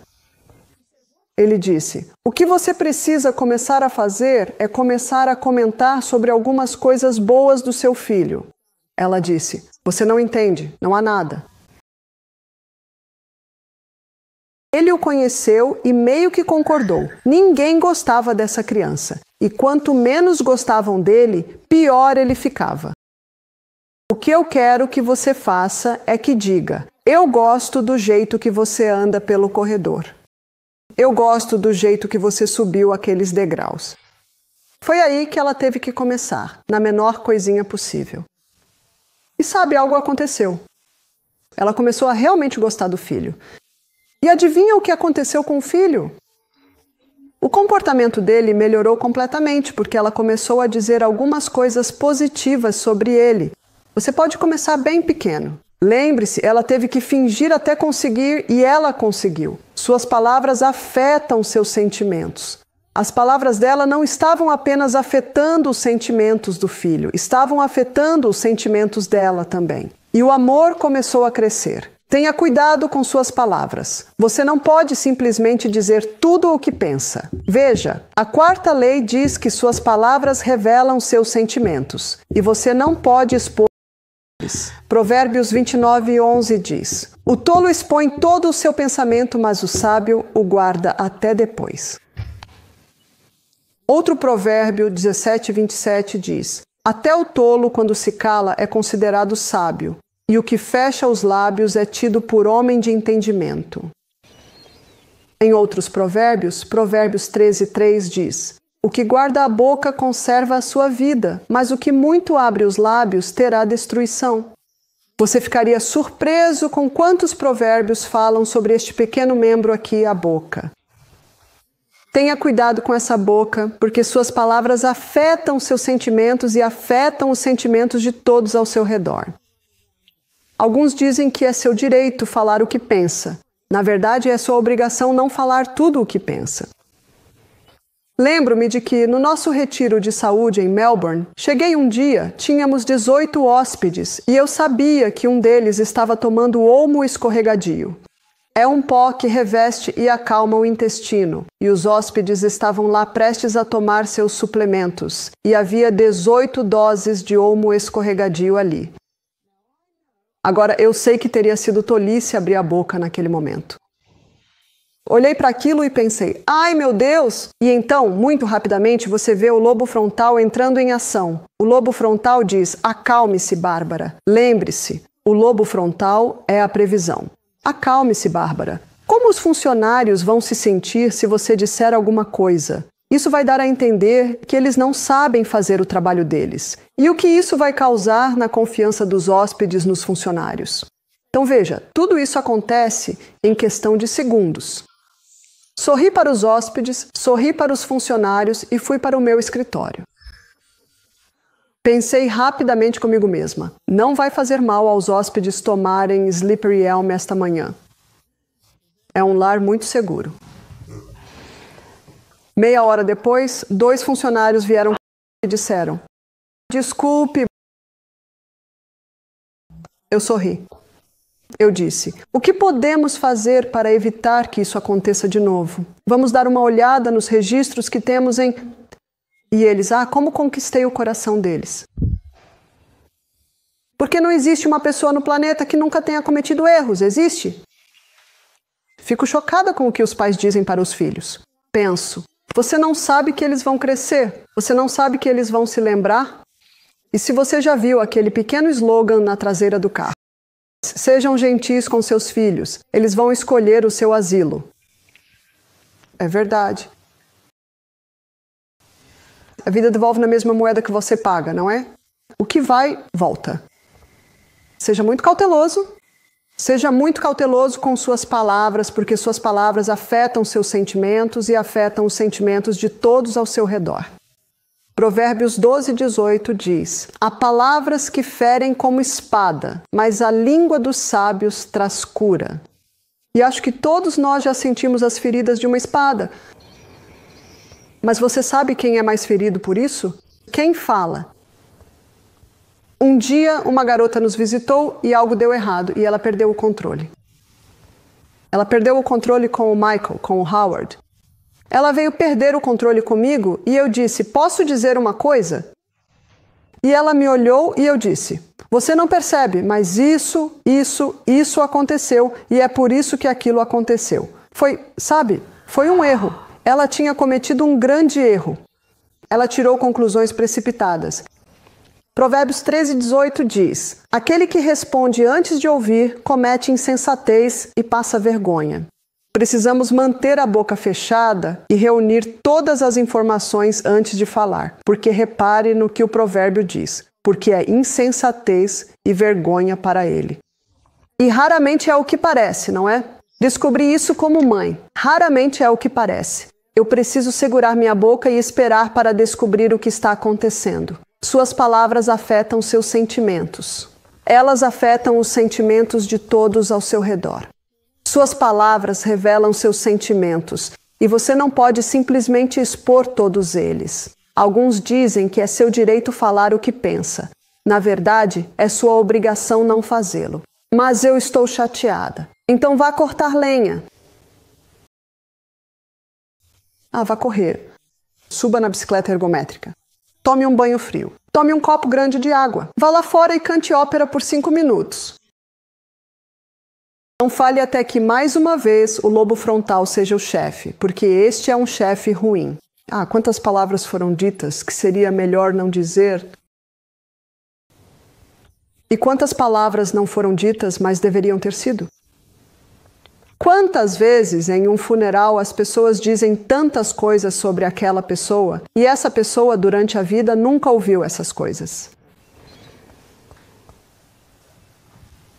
Ele disse: "O que você precisa começar a fazer é começar a comentar sobre algumas coisas boas do seu filho." Ela disse: "Você não entende, não há nada." Ele o conheceu e meio que concordou. Ninguém gostava dessa criança. E quanto menos gostavam dele, pior ele ficava. O que eu quero que você faça é que diga: "Eu gosto do jeito que você anda pelo corredor. Eu gosto do jeito que você subiu aqueles degraus." Foi aí que ela teve que começar, na menor coisinha possível. E sabe, algo aconteceu. Ela começou a realmente gostar do filho. E adivinha o que aconteceu com o filho? O comportamento dele melhorou completamente, porque ela começou a dizer algumas coisas positivas sobre ele. Você pode começar bem pequeno. Lembre-se, ela teve que fingir até conseguir e ela conseguiu. Suas palavras afetam seus sentimentos. As palavras dela não estavam apenas afetando os sentimentos do filho, estavam afetando os sentimentos dela também. E o amor começou a crescer. Tenha cuidado com suas palavras. Você não pode simplesmente dizer tudo o que pensa. Veja, a 4ª lei diz que suas palavras revelam seus sentimentos. E você não pode expor Provérbios 29:11 diz: O tolo expõe todo o seu pensamento, mas o sábio o guarda até depois. Outro provérbio 17:27 diz: Até o tolo, quando se cala, é considerado sábio, e o que fecha os lábios é tido por homem de entendimento. Em outros provérbios, Provérbios 13:3 diz: O que guarda a boca conserva a sua vida, mas o que muito abre os lábios terá destruição. Você ficaria surpreso com quantos provérbios falam sobre este pequeno membro aqui, a boca. Tenha cuidado com essa boca, porque suas palavras afetam seus sentimentos e afetam os sentimentos de todos ao seu redor. Alguns dizem que é seu direito falar o que pensa. Na verdade, é sua obrigação não falar tudo o que pensa. Lembro-me de que, no nosso retiro de saúde em Melbourne, cheguei um dia, tínhamos 18 hóspedes e eu sabia que um deles estava tomando olmo escorregadio. É um pó que reveste e acalma o intestino, e os hóspedes estavam lá prestes a tomar seus suplementos, e havia 18 doses de olmo escorregadio ali. Agora, eu sei que teria sido tolice abrir a boca naquele momento. Olhei para aquilo e pensei, ai meu Deus! E então, muito rapidamente, você vê o lobo frontal entrando em ação. O lobo frontal diz, acalme-se, Bárbara. Lembre-se, o lobo frontal é a previsão. Acalme-se, Bárbara. Como os funcionários vão se sentir se você disser alguma coisa? Isso vai dar a entender que eles não sabem fazer o trabalho deles. E o que isso vai causar na confiança dos hóspedes nos funcionários? Então veja, tudo isso acontece em questão de segundos. Sorri para os hóspedes, sorri para os funcionários e fui para o meu escritório. Pensei rapidamente comigo mesma. Não vai fazer mal aos hóspedes tomarem Slippery Elm esta manhã. É um lar muito seguro. Meia hora depois, 2 funcionários vieram e disseram: Desculpe. Eu sorri. Eu disse: O que podemos fazer para evitar que isso aconteça de novo? Vamos dar uma olhada nos registros que temos em... E eles, como conquistei o coração deles? Porque não existe uma pessoa no planeta que nunca tenha cometido erros, existe? Fico chocada com o que os pais dizem para os filhos. Penso, você não sabe que eles vão crescer, você não sabe que eles vão se lembrar? E se você já viu aquele pequeno slogan na traseira do carro? Sejam gentis com seus filhos, eles vão escolher o seu asilo. É verdade. A vida devolve na mesma moeda que você paga, não é? O que vai, volta. Seja muito cauteloso. Seja muito cauteloso com suas palavras, porque suas palavras afetam seus sentimentos e afetam os sentimentos de todos ao seu redor. Provérbios 12:18 diz: Há palavras que ferem como espada, mas a língua dos sábios traz cura. E acho que todos nós já sentimos as feridas de uma espada. Mas você sabe quem é mais ferido por isso? Quem fala. Um dia, uma garota nos visitou e algo deu errado e ela perdeu o controle. Ela perdeu o controle com o Michael, com o Howard. Ela veio perder o controle comigo e eu disse, posso dizer uma coisa? E ela me olhou e eu disse, você não percebe, mas isso aconteceu e é por isso que aquilo aconteceu. Foi um erro. Ela tinha cometido um grande erro. Ela tirou conclusões precipitadas. Provérbios 13:18 diz: Aquele que responde antes de ouvir comete insensatez e passa vergonha. Precisamos manter a boca fechada e reunir todas as informações antes de falar, porque repare no que o provérbio diz, porque é insensatez e vergonha para ele. E raramente é o que parece, não é? Descobri isso como mãe. Raramente é o que parece. Eu preciso segurar minha boca e esperar para descobrir o que está acontecendo. Suas palavras afetam seus sentimentos. Elas afetam os sentimentos de todos ao seu redor. Suas palavras revelam seus sentimentos e você não pode simplesmente expor todos eles. Alguns dizem que é seu direito falar o que pensa. Na verdade, é sua obrigação não fazê-lo. Mas eu estou chateada. Então vá cortar lenha. Vá correr. Suba na bicicleta ergométrica. Tome um banho frio. Tome um copo grande de água. Vá lá fora e cante ópera por 5 minutos. Não fale até que mais uma vez o lobo frontal seja o chefe, porque este é um chefe ruim. Ah, quantas palavras foram ditas que seria melhor não dizer? E quantas palavras não foram ditas, mas deveriam ter sido? Quantas vezes em um funeral as pessoas dizem tantas coisas sobre aquela pessoa e essa pessoa durante a vida nunca ouviu essas coisas?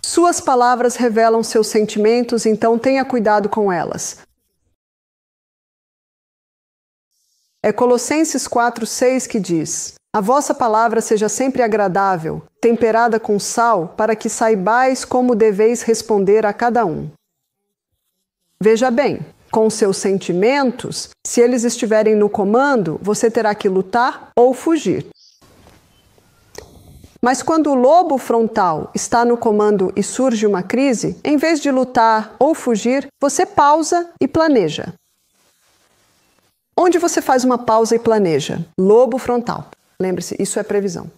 Suas palavras revelam seus sentimentos, então tenha cuidado com elas. É Colossenses 4:6 que diz: a vossa palavra seja sempre agradável, temperada com sal, para que saibais como deveis responder a cada um. Veja bem, com seus sentimentos, se eles estiverem no comando, você terá que lutar ou fugir. Mas quando o lobo frontal está no comando e surge uma crise, em vez de lutar ou fugir, você pausa e planeja. Onde você faz uma pausa e planeja? Lobo frontal. Lembre-se, isso é previsão.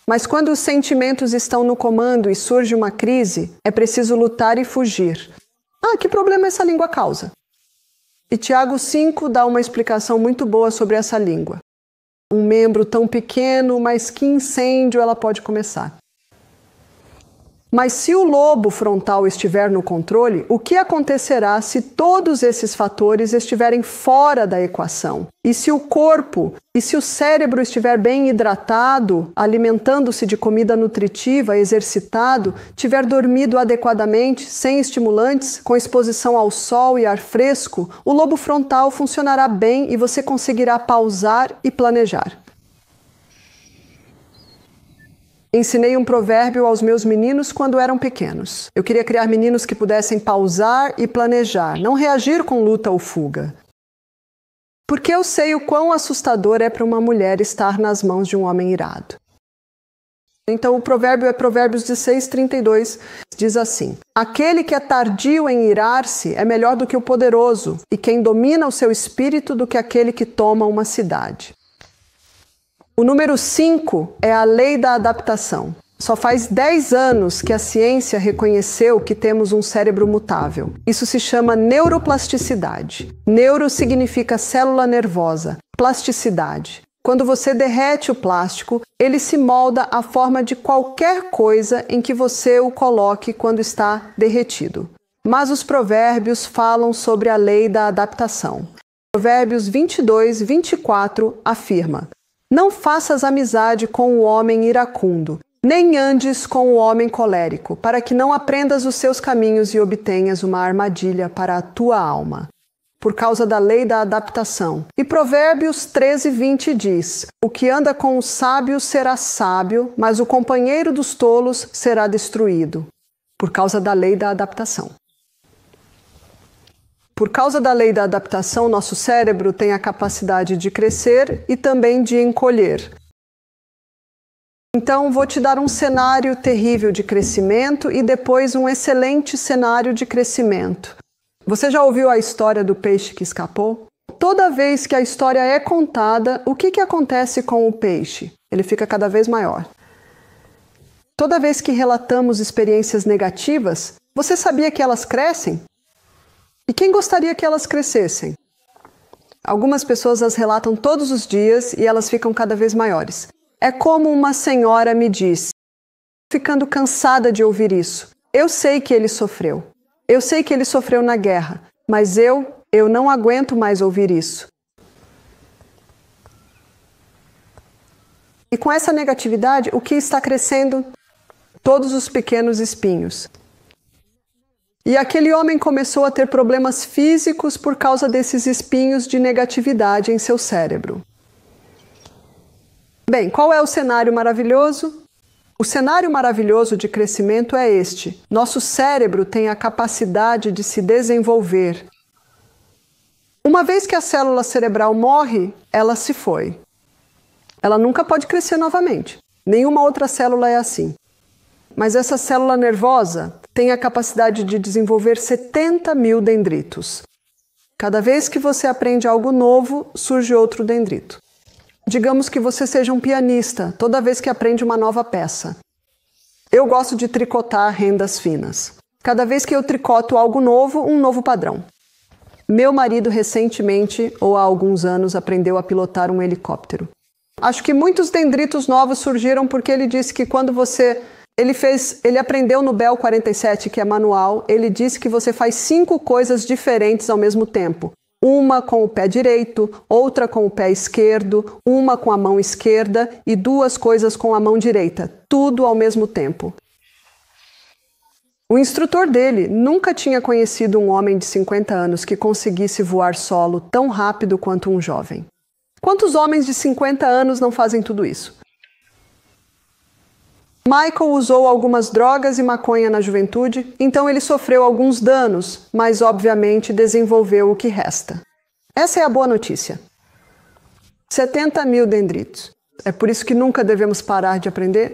Mas quando os sentimentos estão no comando e surge uma crise, é preciso lutar e fugir. Ah, que problema essa língua causa? E Tiago 5 dá uma explicação muito boa sobre essa língua. Um membro tão pequeno, mas que incêndio ela pode começar. Mas se o lobo frontal estiver no controle, o que acontecerá se todos esses fatores estiverem fora da equação? E se o corpo e se o cérebro estiver bem hidratado, alimentando-se de comida nutritiva, exercitado, tiver dormido adequadamente, sem estimulantes, com exposição ao sol e ar fresco, o lobo frontal funcionará bem e você conseguirá pausar e planejar. Ensinei um provérbio aos meus meninos quando eram pequenos. Eu queria criar meninos que pudessem pausar e planejar, não reagir com luta ou fuga. Porque eu sei o quão assustador é para uma mulher estar nas mãos de um homem irado. Então o provérbio é Provérbios 16:32, diz assim: aquele que é tardio em irar-se é melhor do que o poderoso, e quem domina o seu espírito do que aquele que toma uma cidade. O número 5 é a lei da adaptação. Só faz 10 anos que a ciência reconheceu que temos um cérebro mutável. Isso se chama neuroplasticidade. Neuro significa célula nervosa, plasticidade. Quando você derrete o plástico, ele se molda à forma de qualquer coisa em que você o coloque quando está derretido. Mas os provérbios falam sobre a lei da adaptação. Provérbios 22:24 afirma: não faças amizade com o homem iracundo, nem andes com o homem colérico, para que não aprendas os seus caminhos e obtenhas uma armadilha para a tua alma. Por causa da lei da adaptação. E Provérbios 13:20 diz: o que anda com os sábios será sábio, mas o companheiro dos tolos será destruído. Por causa da lei da adaptação. Por causa da lei da adaptação, nosso cérebro tem a capacidade de crescer e também de encolher. Então, vou te dar um cenário terrível de crescimento e depois um excelente cenário de crescimento. Você já ouviu a história do peixe que escapou? Toda vez que a história é contada, o que acontece com o peixe? Ele fica cada vez maior. Toda vez que relatamos experiências negativas, você sabia que elas crescem? E quem gostaria que elas crescessem? Algumas pessoas as relatam todos os dias e elas ficam cada vez maiores. É como uma senhora me disse, ficando cansada de ouvir isso. Eu sei que ele sofreu. Eu sei que ele sofreu na guerra, mas eu não aguento mais ouvir isso. E com essa negatividade, o que está crescendo? Todos os pequenos espinhos. E aquele homem começou a ter problemas físicos por causa desses espinhos de negatividade em seu cérebro. Bem, qual é o cenário maravilhoso? O cenário maravilhoso de crescimento é este. Nosso cérebro tem a capacidade de se desenvolver. Uma vez que a célula cerebral morre, ela se foi. Ela nunca pode crescer novamente. Nenhuma outra célula é assim. Mas essa célula nervosa tem a capacidade de desenvolver 70 mil dendritos. Cada vez que você aprende algo novo, surge outro dendrito. Digamos que você seja um pianista toda vez que aprende uma nova peça. Eu gosto de tricotar rendas finas. Cada vez que eu tricoto algo novo, um novo padrão. Meu marido recentemente, ou há alguns anos, aprendeu a pilotar um helicóptero. Acho que muitos dendritos novos surgiram porque ele disse que quando você... Ele aprendeu no Bell 47, que é manual, ele disse que você faz 5 coisas diferentes ao mesmo tempo. Uma com o pé direito, outra com o pé esquerdo, uma com a mão esquerda e 2 coisas com a mão direita. Tudo ao mesmo tempo. O instrutor dele nunca tinha conhecido um homem de 50 anos que conseguisse voar solo tão rápido quanto um jovem. Quantos homens de 50 anos não fazem tudo isso? Michael usou algumas drogas e maconha na juventude, então ele sofreu alguns danos, mas obviamente desenvolveu o que resta. Essa é a boa notícia. 70 mil dendritos. É por isso que nunca devemos parar de aprender?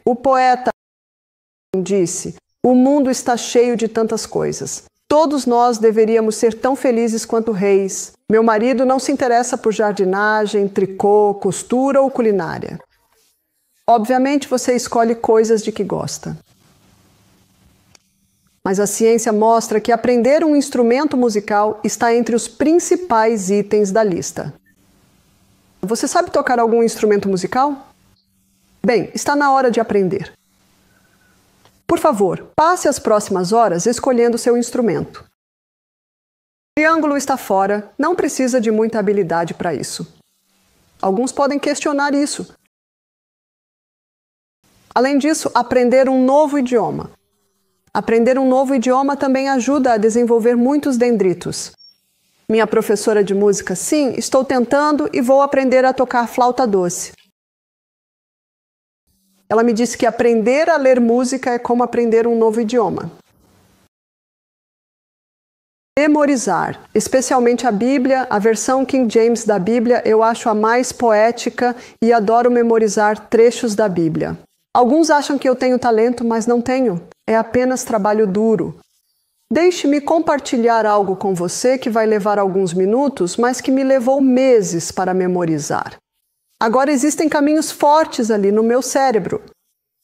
O poeta disse: "O mundo está cheio de tantas coisas. Todos nós deveríamos ser tão felizes quanto reis. Meu marido não se interessa por jardinagem, tricô, costura ou culinária." Obviamente você escolhe coisas de que gosta. Mas a ciência mostra que aprender um instrumento musical está entre os principais itens da lista. Você sabe tocar algum instrumento musical? Bem, está na hora de aprender. Por favor, passe as próximas horas escolhendo seu instrumento. O triângulo está fora, não precisa de muita habilidade para isso. Alguns podem questionar isso. Além disso, aprender um novo idioma. Aprender um novo idioma também ajuda a desenvolver muitos dendritos. Minha professora de música, sim, estou tentando e vou aprender a tocar flauta doce. Ela me disse que aprender a ler música é como aprender um novo idioma. Memorizar, especialmente a Bíblia, a versão King James da Bíblia, eu acho a mais poética e adoro memorizar trechos da Bíblia. Alguns acham que eu tenho talento, mas não tenho. É apenas trabalho duro. Deixe-me compartilhar algo com você que vai levar alguns minutos, mas que me levou meses para memorizar. Agora existem caminhos fortes ali no meu cérebro.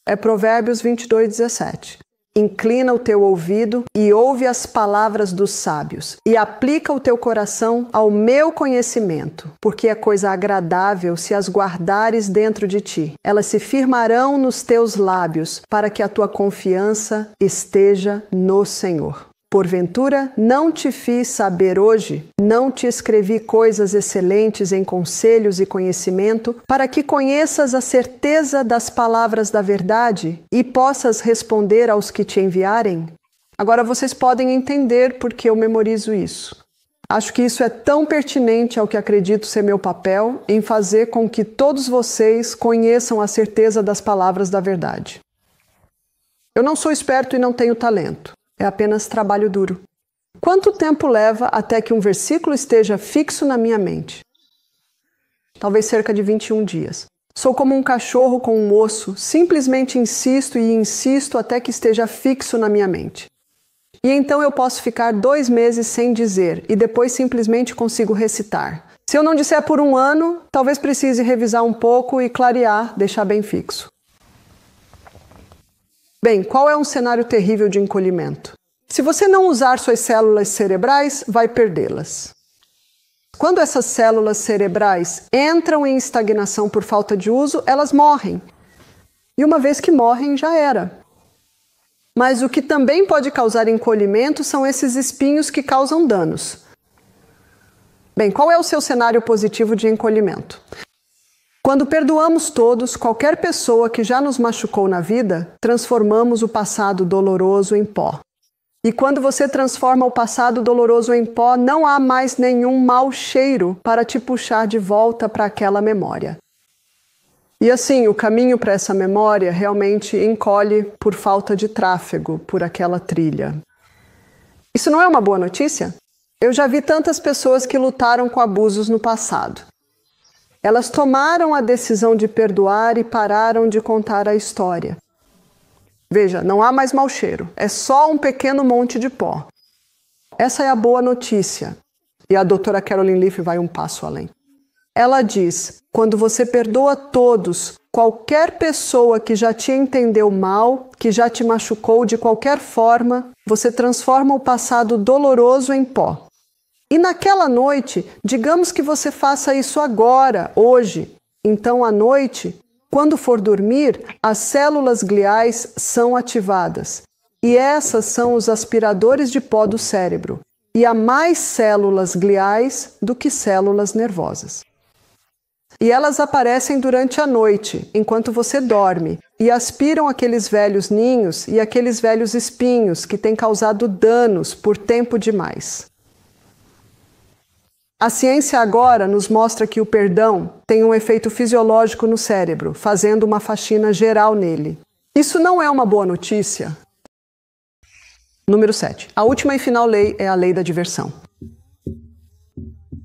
É Provérbios 22:17. Inclina o teu ouvido e ouve as palavras dos sábios, e aplica o teu coração ao meu conhecimento, porque é coisa agradável se as guardares dentro de ti. Elas se firmarão nos teus lábios, para que a tua confiança esteja no Senhor. Porventura, não te fiz saber hoje, não te escrevi coisas excelentes em conselhos e conhecimento, para que conheças a certeza das palavras da verdade e possas responder aos que te enviarem? Agora vocês podem entender por que eu memorizo isso. Acho que isso é tão pertinente ao que acredito ser meu papel em fazer com que todos vocês conheçam a certeza das palavras da verdade. Eu não sou esperto e não tenho talento. É apenas trabalho duro. Quanto tempo leva até que um versículo esteja fixo na minha mente? Talvez cerca de 21 dias. Sou como um cachorro com um osso, simplesmente insisto e insisto até que esteja fixo na minha mente. E então eu posso ficar 2 meses sem dizer e depois simplesmente consigo recitar. Se eu não disser por 1 ano, talvez precise revisar um pouco e clarear, deixar bem fixo. Bem, qual é um cenário terrível de encolhimento? Se você não usar suas células cerebrais, vai perdê-las. Quando essas células cerebrais entram em estagnação por falta de uso, elas morrem. E uma vez que morrem, já era. Mas o que também pode causar encolhimento são esses espinhos que causam danos. Bem, qual é o seu cenário positivo de encolhimento? Quando perdoamos todos, qualquer pessoa que já nos machucou na vida, transformamos o passado doloroso em pó. E quando você transforma o passado doloroso em pó, não há mais nenhum mau cheiro para te puxar de volta para aquela memória. E assim, o caminho para essa memória realmente encolhe por falta de tráfego por aquela trilha. Isso não é uma boa notícia? Eu já vi tantas pessoas que lutaram com abusos no passado. Elas tomaram a decisão de perdoar e pararam de contar a história. Veja, não há mais mau cheiro, é só um pequeno monte de pó. Essa é a boa notícia. E a doutora Caroline Leaf vai um passo além. Ela diz, quando você perdoa todos, qualquer pessoa que já te entendeu mal, que já te machucou de qualquer forma, você transforma o passado doloroso em pó. E naquela noite, digamos que você faça isso agora, hoje. Então, à noite, quando for dormir, as células gliais são ativadas. E essas são os aspiradores de pó do cérebro. E há mais células gliais do que células nervosas. E elas aparecem durante a noite, enquanto você dorme, e aspiram aqueles velhos ninhos e aqueles velhos espinhos que têm causado danos por tempo demais. A ciência agora nos mostra que o perdão tem um efeito fisiológico no cérebro, fazendo uma faxina geral nele. Isso não é uma boa notícia? Número 7. A última e final lei é a lei da diversão.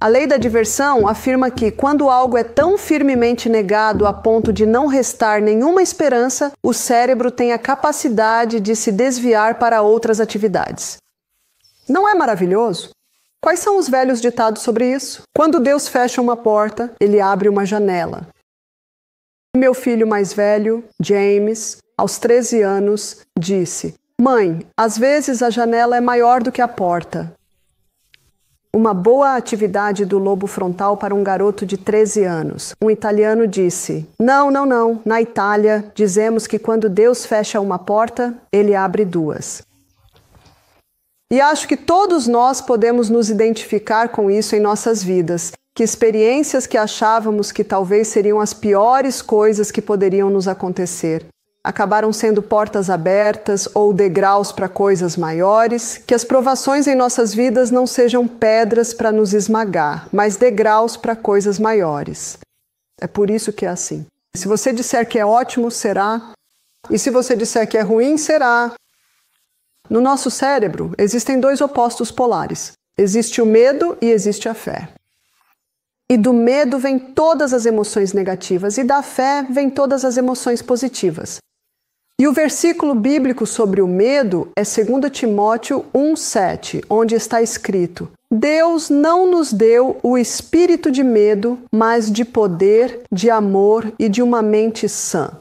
A lei da diversão afirma que, quando algo é tão firmemente negado a ponto de não restar nenhuma esperança, o cérebro tem a capacidade de se desviar para outras atividades. Não é maravilhoso? Quais são os velhos ditados sobre isso? Quando Deus fecha uma porta, ele abre uma janela. Meu filho mais velho, James, aos 13 anos, disse: "Mãe, às vezes a janela é maior do que a porta." Uma boa atividade do lobo frontal para um garoto de 13 anos. Um italiano disse: Não. Na Itália, dizemos que quando Deus fecha uma porta, ele abre duas." E acho que todos nós podemos nos identificar com isso em nossas vidas, que experiências que achávamos que talvez seriam as piores coisas que poderiam nos acontecer, acabaram sendo portas abertas ou degraus para coisas maiores, que as provações em nossas vidas não sejam pedras para nos esmagar, mas degraus para coisas maiores. É por isso que é assim. Se você disser que é ótimo, será. E se você disser que é ruim, será. No nosso cérebro, existem dois opostos polares. Existe o medo e existe a fé. E do medo vem todas as emoções negativas, e da fé vem todas as emoções positivas. E o versículo bíblico sobre o medo é 2 Timóteo 1,7, onde está escrito: Deus não nos deu o espírito de medo, mas de poder, de amor e de uma mente sã.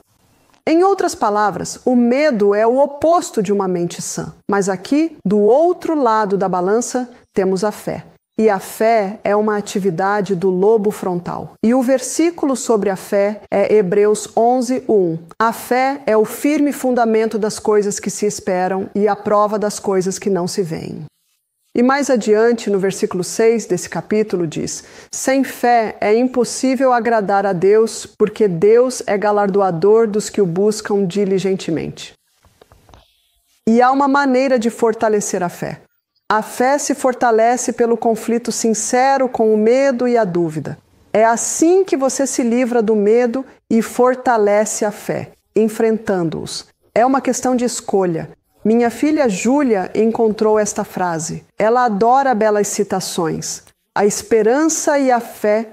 Em outras palavras, o medo é o oposto de uma mente sã. Mas aqui, do outro lado da balança, temos a fé. E a fé é uma atividade do lobo frontal. E o versículo sobre a fé é Hebreus 11:1. A fé é o firme fundamento das coisas que se esperam e a prova das coisas que não se veem. E mais adiante, no versículo 6 desse capítulo, diz: Sem fé é impossível agradar a Deus, porque Deus é galardoador dos que o buscam diligentemente. E há uma maneira de fortalecer a fé. A fé se fortalece pelo conflito sincero com o medo e a dúvida. É assim que você se livra do medo e fortalece a fé, enfrentando-os. É uma questão de escolha. Minha filha Júlia encontrou esta frase. Ela adora belas citações. A esperança e a fé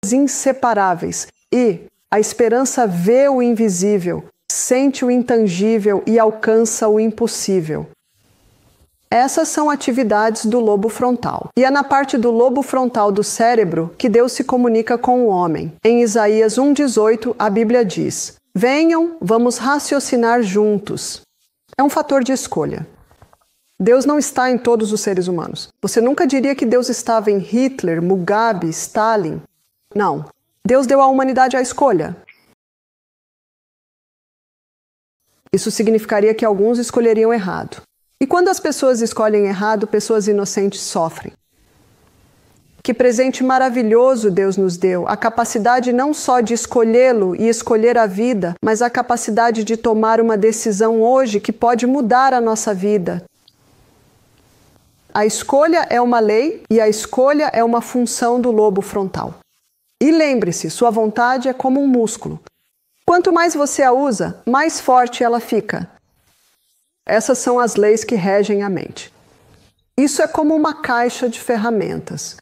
são inseparáveis. E a esperança vê o invisível, sente o intangível e alcança o impossível. Essas são atividades do lobo frontal. E é na parte do lobo frontal do cérebro que Deus se comunica com o homem. Em Isaías 1,18, a Bíblia diz: Venham, vamos raciocinar juntos. É um fator de escolha. Deus não está em todos os seres humanos. Você nunca diria que Deus estava em Hitler, Mugabe, Stalin. Não. Deus deu à humanidade a escolha. Isso significaria que alguns escolheriam errado. E quando as pessoas escolhem errado, pessoas inocentes sofrem. Que presente maravilhoso Deus nos deu, a capacidade não só de escolhê-lo e escolher a vida, mas a capacidade de tomar uma decisão hoje que pode mudar a nossa vida. A escolha é uma lei e a escolha é uma função do lobo frontal. E lembre-se, sua vontade é como um músculo. Quanto mais você a usa, mais forte ela fica. Essas são as leis que regem a mente. Isso é como uma caixa de ferramentas.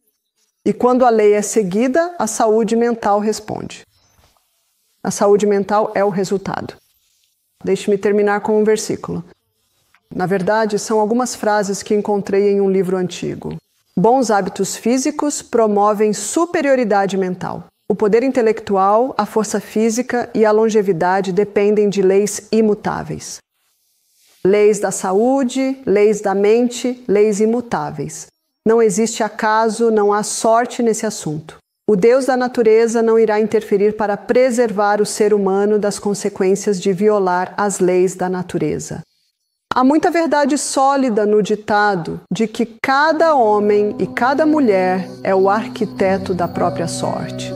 E quando a lei é seguida, a saúde mental responde. A saúde mental é o resultado. Deixe-me terminar com um versículo. Na verdade, são algumas frases que encontrei em um livro antigo. Bons hábitos físicos promovem superioridade mental. O poder intelectual, a força física e a longevidade dependem de leis imutáveis. Leis da saúde, leis da mente, leis imutáveis. Não existe acaso, não há sorte nesse assunto. O Deus da natureza não irá interferir para preservar o ser humano das consequências de violar as leis da natureza. Há muita verdade sólida no ditado de que cada homem e cada mulher é o arquiteto da própria sorte.